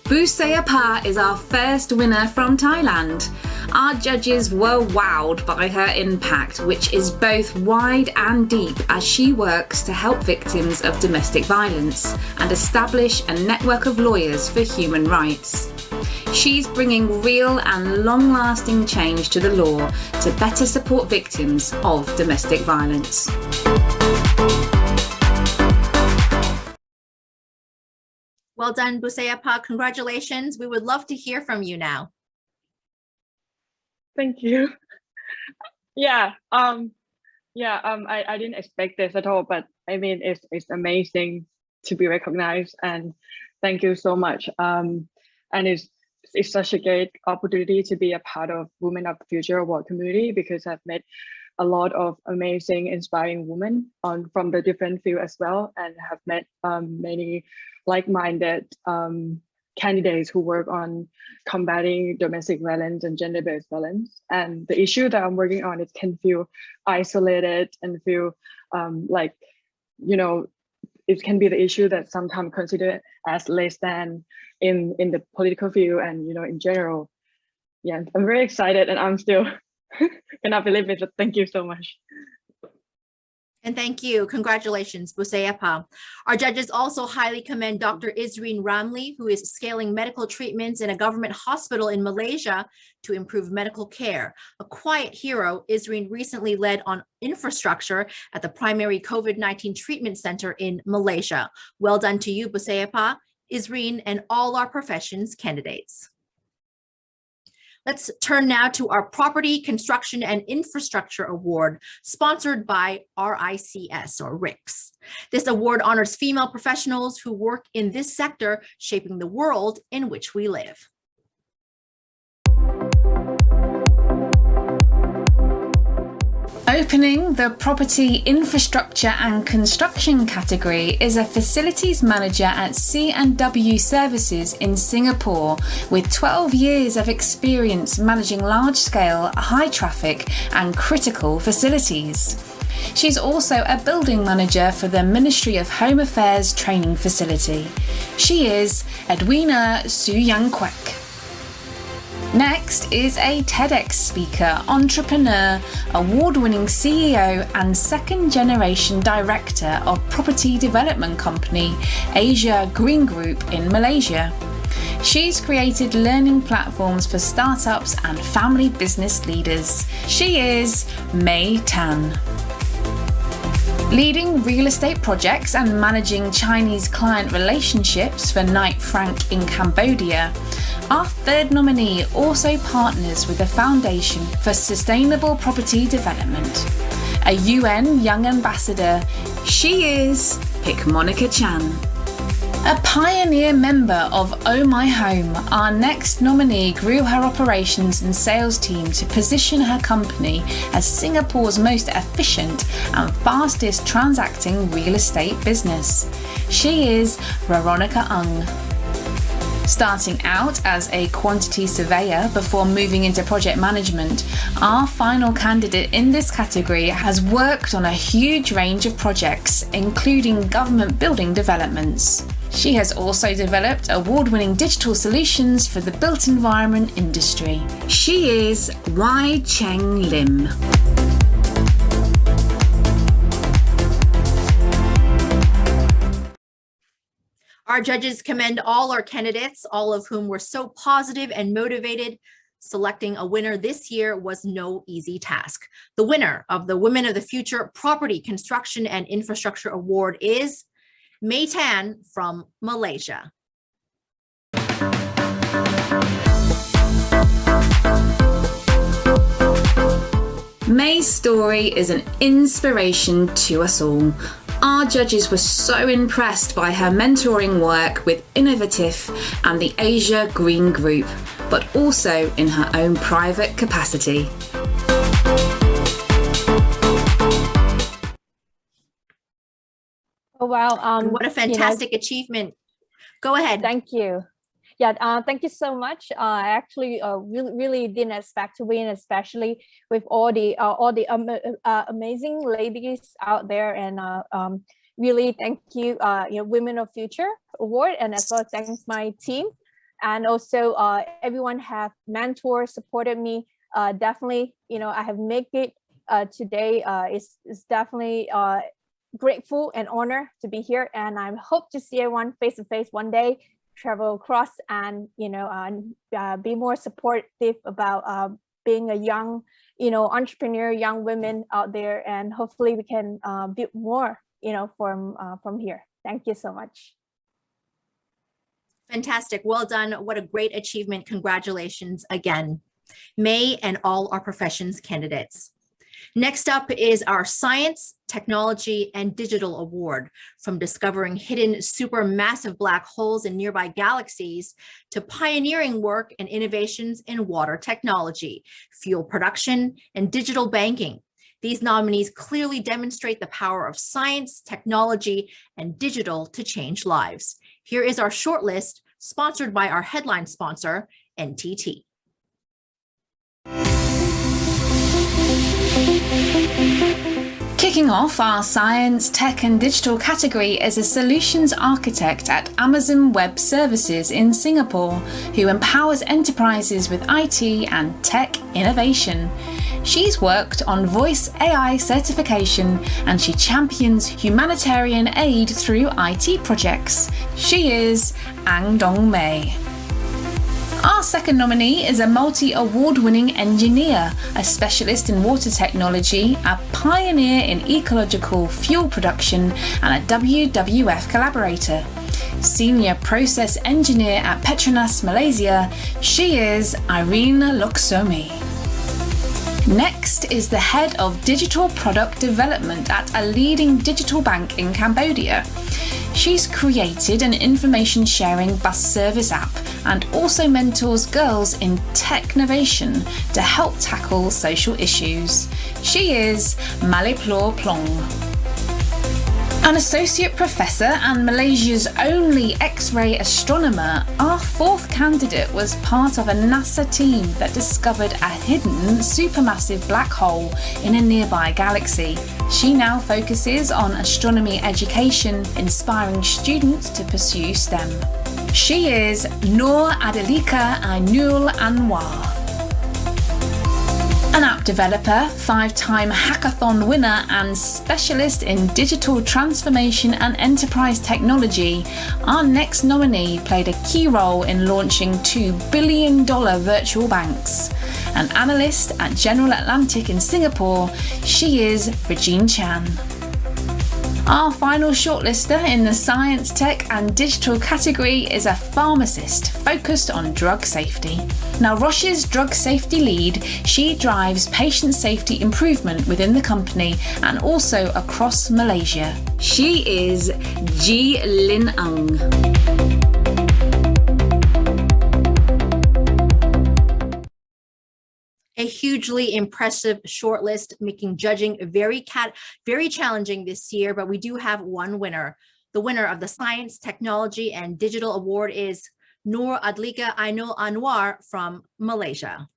Busayapa is our first winner from Thailand. Our judges were wowed by her impact, which is both wide and deep as she works to help victims of domestic violence and establish a network of lawyers for human rights. She's bringing real and long-lasting change to the law to better support victims of domestic violence. Well done, Busayapa. Congratulations. We would love to hear from you now. Thank you. I didn't expect this at all, but I mean, it's amazing to be recognized, and thank you so much. And it's such a great opportunity to be a part of Women of the Future Award community, because I've met a lot of amazing, inspiring women from the different fields as well, and have met many like-minded candidates who work on combating domestic violence and gender-based violence. And the issue that I'm working on, it can feel isolated and feel it can be the issue that sometimes considered as less than in the political field and, in general. Yeah, I'm very excited, and I'm still cannot believe it, but thank you so much. And thank you. Congratulations, Busayapa. Our judges also highly commend Dr. Isreen Ramli, who is scaling medical treatments in a government hospital in Malaysia to improve medical care. A quiet hero, Isreen recently led on infrastructure at the primary COVID-19 treatment center in Malaysia. Well done to you, Busayapa, Isreen, and all our professions candidates. Let's turn now to our Property, Construction, and Infrastructure Award, sponsored by RICS or RICS. This award honors female professionals who work in this sector, shaping the world in which we live. Opening the Property, Infrastructure and Construction category is a facilities manager at C&W Services in Singapore with 12 years of experience managing large-scale, high-traffic and critical facilities. She's also a building manager for the Ministry of Home Affairs training facility. She is Edwina Suyang Kwek. Next is a TEDx speaker, entrepreneur, award-winning CEO and second-generation director of property development company Asia Green Group in Malaysia. She's created learning platforms for startups and family business leaders. She is May Tan. Leading real estate projects and managing Chinese client relationships for Knight Frank in Cambodia, our third nominee also partners with the Foundation for Sustainable Property Development. A UN Young Ambassador, she is Pick Monica Chan. A pioneer member of Oh My Home, our next nominee grew her operations and sales team to position her company as Singapore's most efficient and fastest transacting real estate business. She is Veronica Ng. Starting out as a quantity surveyor before moving into project management, our final candidate in this category has worked on a huge range of projects, including government building developments. She has also developed award-winning digital solutions for the built environment industry. She is Wai Cheng Lim. Our judges commend all our candidates, all of whom were so positive and motivated. Selecting a winner this year was no easy task. The winner of the Women of the Future Property, Construction and Infrastructure Award is May Tan from Malaysia. May's story is an inspiration to us all. Our judges were so impressed by her mentoring work with Innovative and the Asia Green Group, but also in her own private capacity. Oh, wow. What a fantastic achievement. Go ahead. Thank you. Yeah, thank you so much. I actually really didn't expect to win, especially with all the amazing ladies out there. And really thank you, Women of Future Award, and as well thanks my team, and also everyone have mentored, supported me. Definitely, I have made it today. It's definitely grateful and honor to be here, and I hope to see everyone face to face one day. Travel across and be more supportive about being a young entrepreneur, young women out there, and hopefully we can build more from here. Thank you so much. Fantastic. Well done. What a great achievement. Congratulations again, May, and all our professions candidates. Next up is our Science, Technology, and Digital Award. From discovering hidden supermassive black holes in nearby galaxies to pioneering work and innovations in water technology, fuel production, and digital banking. These nominees clearly demonstrate the power of science, technology, and digital to change lives. Here is our shortlist, sponsored by our headline sponsor, NTT. Kicking off our Science, Tech and Digital category is a solutions architect at Amazon Web Services in Singapore, who empowers enterprises with IT and tech innovation. She's worked on voice AI certification, and she champions humanitarian aid through IT projects. She is Ang Dong May. Our second nominee is a multi-award-winning engineer, a specialist in water technology, a pioneer in ecological fuel production, and a WWF collaborator. Senior process engineer at Petronas Malaysia, she is Irene Loksomi. Next is the head of digital product development at a leading digital bank in Cambodia. She's created an information sharing bus service app and also mentors girls in technovation to help tackle social issues. She is Maliplor Plong. An associate professor and Malaysia's only X-ray astronomer, our fourth candidate was part of a NASA team that discovered a hidden supermassive black hole in a nearby galaxy. She now focuses on astronomy education, inspiring students to pursue STEM. She is Noor Adelika Ainul Anwar. An app developer, 5-time hackathon winner, and specialist in digital transformation and enterprise technology, our next nominee played a key role in launching $2 billion virtual banks. An analyst at General Atlantic in Singapore, she is Regine Chan. Our final shortlister in the Science, Tech and Digital category is a pharmacist focused on drug safety. Now, Roche's drug safety lead, she drives patient safety improvement within the company and also across Malaysia. She is Ji Lin Ang. A hugely impressive shortlist, making judging very challenging this year, but we do have one winner. The winner of the Science, Technology and Digital Award is Noor Adlika Ainul Anwar from Malaysia.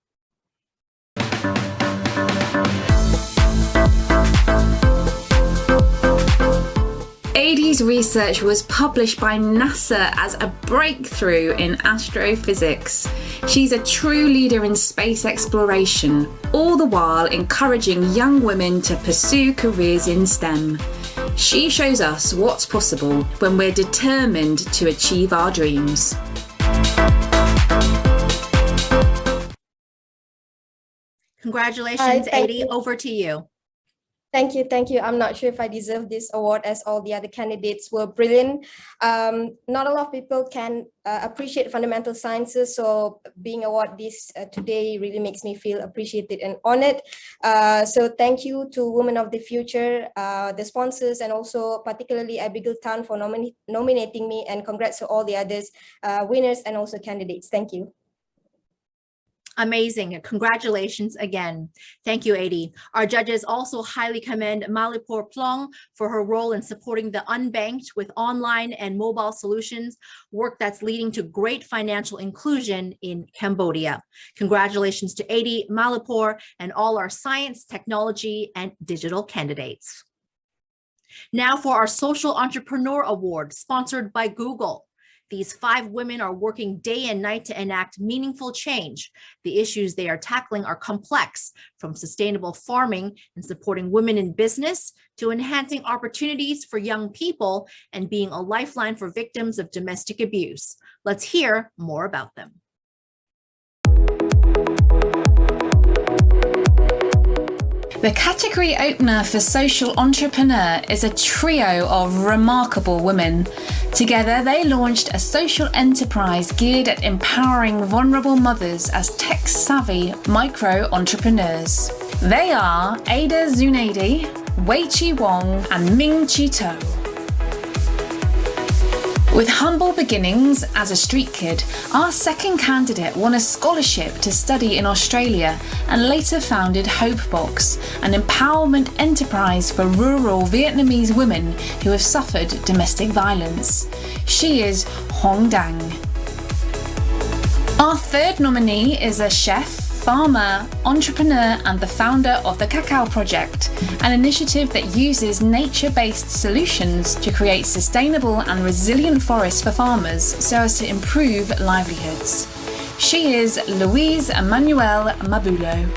Adie's research was published by NASA as a breakthrough in astrophysics. She's a true leader in space exploration, all the while encouraging young women to pursue careers in STEM. She shows us what's possible when we're determined to achieve our dreams. Congratulations, thank Adi. you. Over to you. Thank you. I'm not sure if I deserve this award, as all the other candidates were brilliant. Not a lot of people can appreciate fundamental sciences, so being awarded this today really makes me feel appreciated and honored. So thank you to Women of the Future, the sponsors, and also particularly Abigail Tan for nominating me, and congrats to all the others, winners and also candidates. Thank you. Amazing. Congratulations again. Thank you, Adi. Our judges also highly commend Malipur Plong for her role in supporting the unbanked with online and mobile solutions, work that's leading to great financial inclusion in Cambodia. Congratulations to Adi, Malipur, and all our science, technology, and digital candidates. Now for our Social Entrepreneur Award, sponsored by Google. These 5 women are working day and night to enact meaningful change. The issues they are tackling are complex, from sustainable farming and supporting women in business to enhancing opportunities for young people and being a lifeline for victims of domestic abuse. Let's hear more about them. The category opener for Social Entrepreneur is a trio of remarkable women. Together, they launched a social enterprise geared at empowering vulnerable mothers as tech-savvy micro-entrepreneurs. They are Ada Zunaidi, Wei Chi Wong, and Ming Chi To. With humble beginnings as a street kid, our second candidate won a scholarship to study in Australia and later founded Hopebox, an empowerment enterprise for rural Vietnamese women who have suffered domestic violence. She is Hong Dang. Our third nominee is a chef, farmer, entrepreneur, and the founder of the Cacao Project, an initiative that uses nature-based solutions to create sustainable and resilient forests for farmers so as to improve livelihoods. She is Louise Emmanuelle Mabulo.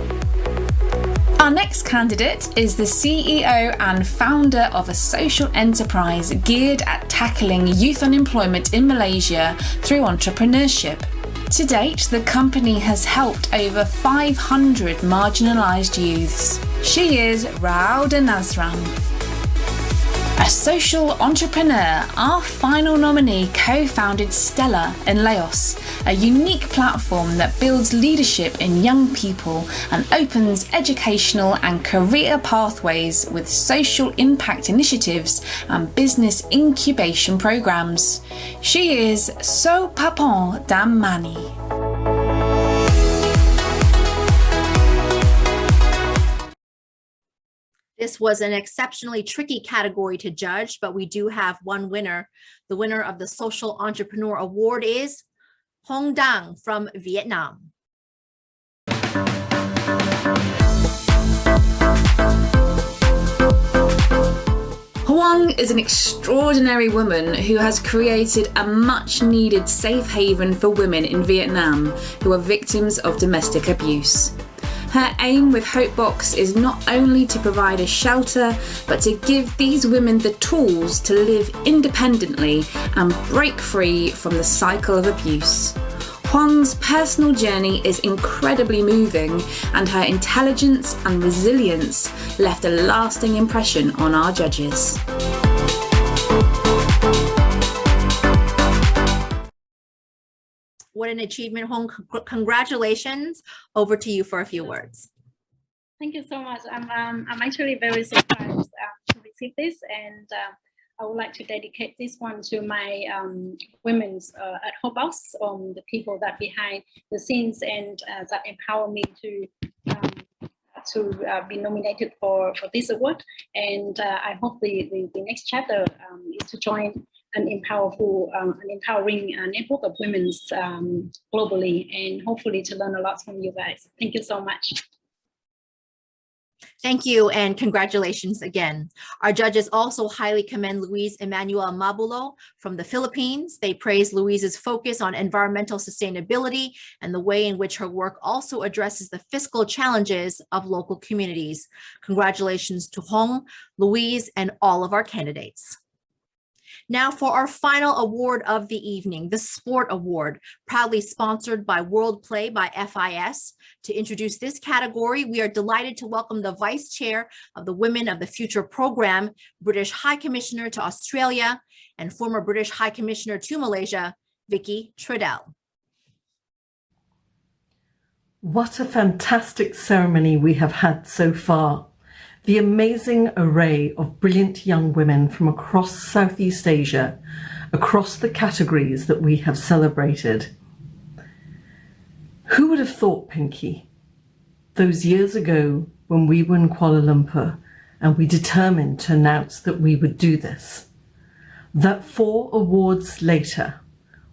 Our next candidate is the CEO and founder of a social enterprise geared at tackling youth unemployment in Malaysia through entrepreneurship. To date, the company has helped over 500 marginalised youths. She is Rauda Nazran. A social entrepreneur, our final nominee co-founded Stella in Laos, a unique platform that builds leadership in young people and opens educational and career pathways with social impact initiatives and business incubation programs. She is So Papon Dam Mani. This was an exceptionally tricky category to judge, but we do have one winner. The winner of the Social Entrepreneur Award is Hong Dang from Vietnam. Huang is an extraordinary woman who has created a much-needed safe haven for women in Vietnam who are victims of domestic abuse. Her aim with Hopebox is not only to provide a shelter, but to give these women the tools to live independently and break free from the cycle of abuse. Huang's personal journey is incredibly moving, and her intelligence and resilience left a lasting impression on our judges. What an achievement, Hong. Congratulations. Over to you for a few words. Thank you so much. I'm actually very surprised to receive this, and I would like to dedicate this one to my women's at Hopebox, the people that behind the scenes and that empower me to be nominated for this award. And I hope the next chapter is to join an empowering network of women globally, and hopefully to learn a lot from you guys. Thank you so much. Thank you and congratulations again. Our judges also highly commend Louise Emmanuel Mabulo from the Philippines. They praise Louise's focus on environmental sustainability and the way in which her work also addresses the fiscal challenges of local communities. Congratulations to Hong, Louise, and all of our candidates. Now for our final award of the evening, the Sport Award, proudly sponsored by World Play by FIS. To introduce this category, we are delighted to welcome the Vice Chair of the Women of the Future program, British High Commissioner to Australia and former British High Commissioner to Malaysia, Vicky Treadell. What a fantastic ceremony we have had so far. The amazing array of brilliant young women from across Southeast Asia, across the categories that we have celebrated. Who would have thought, Pinky, those years ago when we were in Kuala Lumpur and we determined to announce that we would do this, that 4 awards later,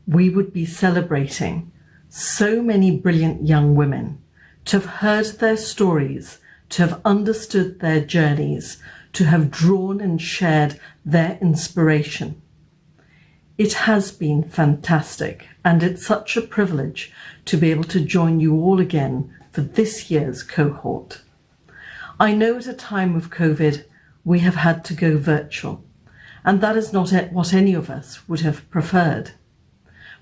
we would be celebrating so many brilliant young women, to have heard their stories, to have understood their journeys, to have drawn and shared their inspiration. It has been fantastic, and it's such a privilege to be able to join you all again for this year's cohort. I know at a time of COVID, we have had to go virtual, and that is not what any of us would have preferred.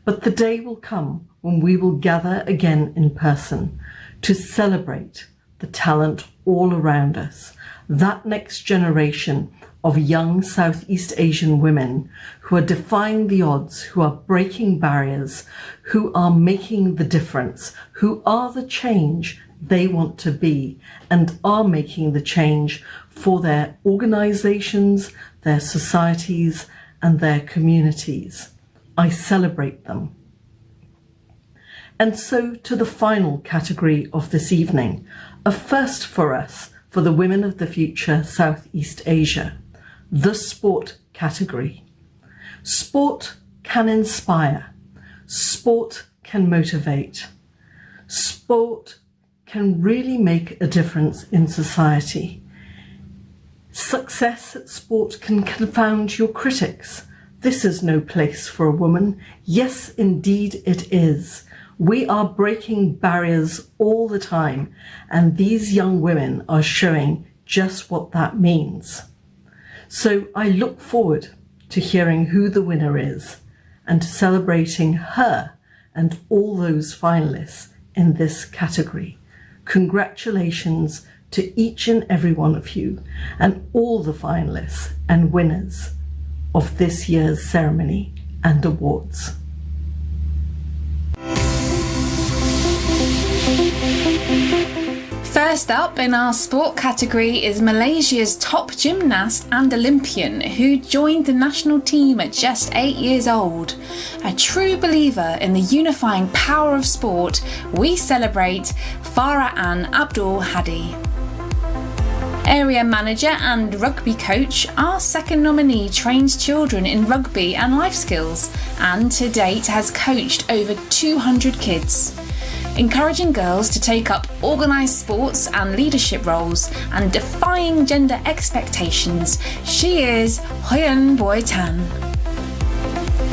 But the day will come when we will gather again in person to celebrate the talent all around us, that next generation of young Southeast Asian women who are defying the odds, who are breaking barriers, who are making the difference, who are the change they want to be, and are making the change for their organizations, their societies, and their communities. I celebrate them. And so to the final category of this evening, a first for us, for the Women of the Future Southeast Asia, the sport category. Sport can inspire. Sport can motivate. Sport can really make a difference in society. Success at sport can confound your critics. This is no place for a woman. Yes, indeed it is. We are breaking barriers all the time, and these young women are showing just what that means. So I look forward to hearing who the winner is and to celebrating her and all those finalists in this category. Congratulations to each and every one of you and all the finalists and winners of this year's ceremony and awards. First up in our sport category is Malaysia's top gymnast and Olympian who joined the national team at just 8 years old. A true believer in the unifying power of sport, we celebrate Farah Ann Abdul Hadi. Area manager and rugby coach, our second nominee trains children in rugby and life skills and to date has coached over 200 kids. Encouraging girls to take up organised sports and leadership roles and defying gender expectations, she is Huyen Boy Tan.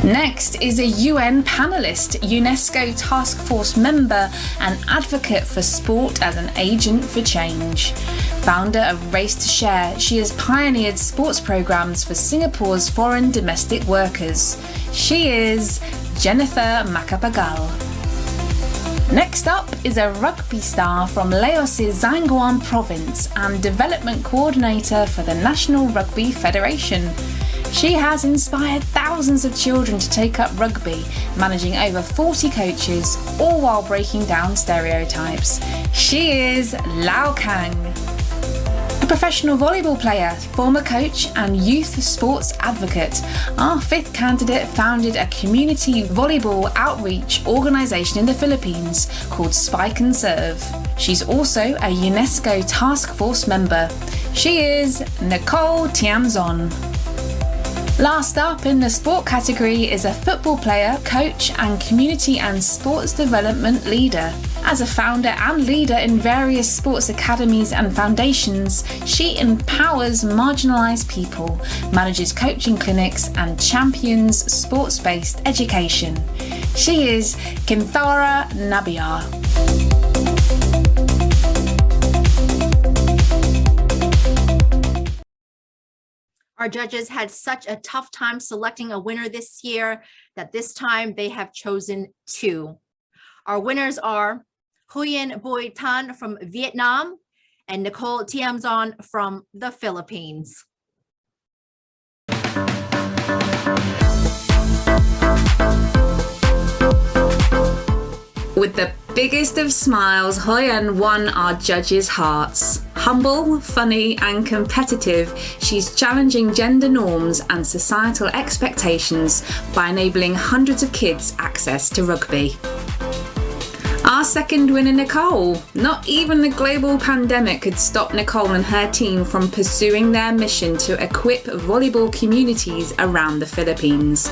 Next is a UN panellist, UNESCO Task Force member and advocate for sport as an agent for change. Founder of Race to Share, she has pioneered sports programmes for Singapore's foreign domestic workers. She is Jennifer Macapagal. Next up is a rugby star from Laos's Zanguan province and development coordinator for the National Rugby Federation. She has inspired thousands of children to take up rugby, managing over 40 coaches, all while breaking down stereotypes. She is Lau Kang. A professional volleyball player, former coach and youth sports advocate, our fifth candidate founded a community volleyball outreach organisation in the Philippines called Spike and Serve. She's also a UNESCO Task Force member. She is Nicole Tiamzon. Last up in the sport category is a football player, coach and community and sports development leader. As a founder and leader in various sports academies and foundations, she empowers marginalised people, manages coaching clinics, and champions sports-based education. She is Kinthara Nabiar. Our judges had such a tough time selecting a winner this year that this time they have chosen two. Our winners are Huyen Bui Tan from Vietnam and Nicole Tiamzon from the Philippines. With the biggest of smiles, Huyen won our judges' hearts. Humble, funny, and competitive, she's challenging gender norms and societal expectations by enabling hundreds of kids access to rugby. Our second winner, Nicole. Not even the global pandemic could stop Nicole and her team from pursuing their mission to equip volleyball communities around the Philippines.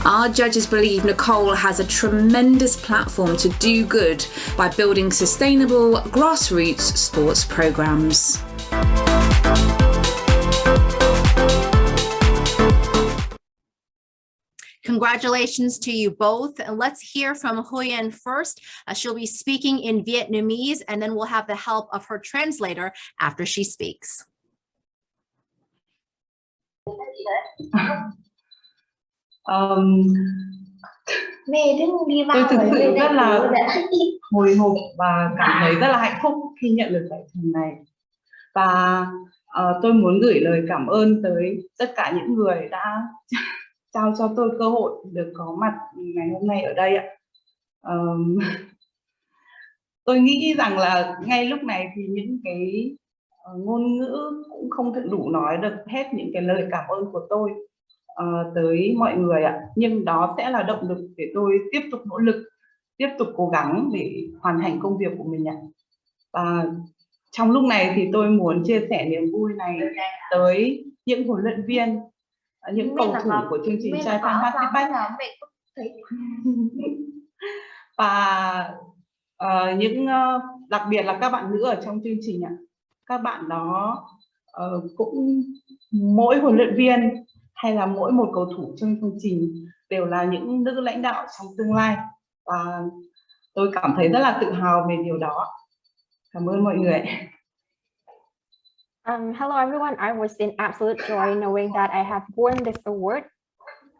Our judges believe Nicole has a tremendous platform to do good by building sustainable grassroots sports programs. Congratulations to you both. And let's hear from Huyen first. She'll be speaking in Vietnamese, and then we'll have the help of her translator after she speaks. Tôi thực sự rất là hồi hộp và cảm thấy rất là hạnh phúc khi nhận được giải thưởng này. Và tôi muốn gửi lời cảm ơn tới tất cả những người đã trao cho tôi cơ hội được có mặt ngày hôm nay ở đây ạ. Tôi nghĩ rằng là ngay lúc này thì những cái ngôn ngữ cũng không thể đủ nói được hết những cái lời cảm ơn của tôi tới mọi người ạ. Nhưng đó sẽ là động lực để tôi tiếp tục nỗ lực, tiếp tục cố gắng để hoàn thành công việc của mình ạ. Và trong lúc này thì tôi muốn chia sẻ niềm vui này tới những huấn luyện viên, những cầu thủ của chương trình Trai Fan Pacific và những đặc biệt là các bạn nữ ở trong chương trình ạ. Các bạn đó cũng mỗi huấn luyện viên hay là mỗi một cầu thủ trong chương trình đều là những nữ lãnh đạo trong tương lai, và tôi cảm thấy rất là tự hào về điều đó. Cảm ơn mọi người. Hello everyone, I was in absolute joy knowing that I have won this award.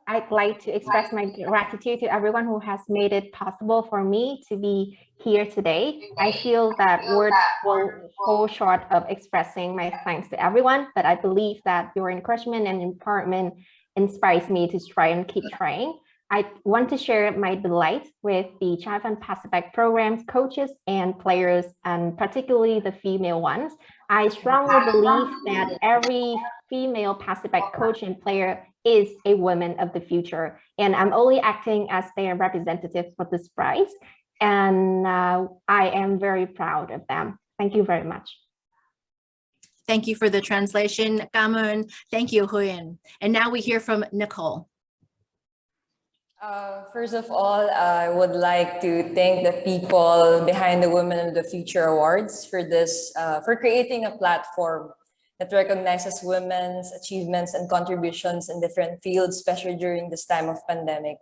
I'd like to express my gratitude to everyone who has made it possible for me to be here today. I feel that words will fall short of expressing my thanks to everyone, but I believe that your encouragement and empowerment inspires me to try and keep trying. I want to share my delight with the Trai Fan Pacific programs, coaches, and players, and particularly the female ones. I strongly believe that every female Pacific coach and player is a woman of the future, and I'm only acting as their representative for this prize, and I am very proud of them. Thank you very much. Thank you for the translation, Kamun. Thank you, Huyen. And now we hear from Nicole. First of all, I would like to thank the people behind the Women of the Future Awards for this, for creating a platform that recognizes women's achievements and contributions in different fields, especially during this time of pandemic.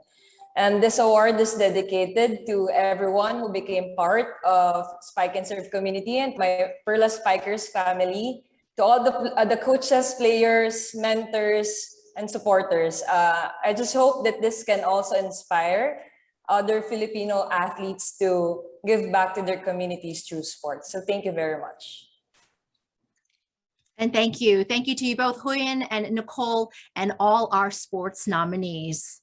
And this award is dedicated to everyone who became part of Spike and Serve community and my Perla Spikers family, to all the coaches, players, mentors, and supporters. I just hope that this can also inspire other Filipino athletes to give back to their communities through sports. So thank you very much. And thank you. Thank you to you both, Huyen and Nicole, and all our sports nominees.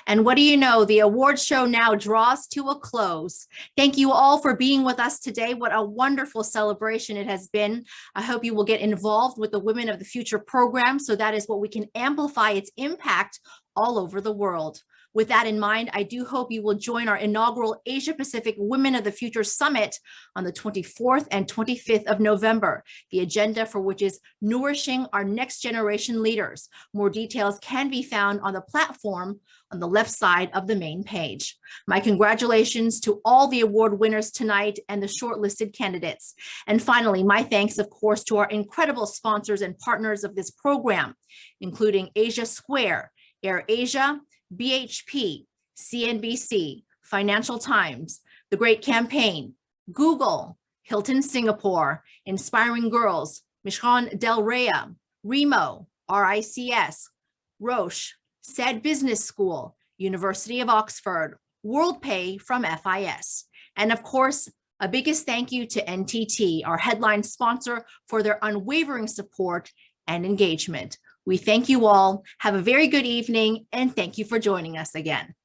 And what do you know? The award show now draws to a close. Thank you all for being with us today. What a wonderful celebration it has been. I hope you will get involved with the Women of the Future program, so that is what we can amplify its impact all over the world. With that in mind, I do hope you will join our inaugural Asia Pacific Women of the Future Summit on the 24th and 25th of November, the agenda for which is nourishing our next generation leaders. More details can be found on the platform on the left side of the main page. My congratulations to all the award winners tonight and the shortlisted candidates. And finally, my thanks, of course, to our incredible sponsors and partners of this program, including Asia Square, AirAsia, BHP, CNBC, Financial Times, The Great Campaign, Google, Hilton Singapore, Inspiring Girls, Mission Del Rey, Remo, RICS, Roche, SAID Business School, University of Oxford, WorldPay from FIS. And of course, a biggest thank you to NTT, our headline sponsor, for their unwavering support and engagement. We thank you all. Have a very good evening, and thank you for joining us again.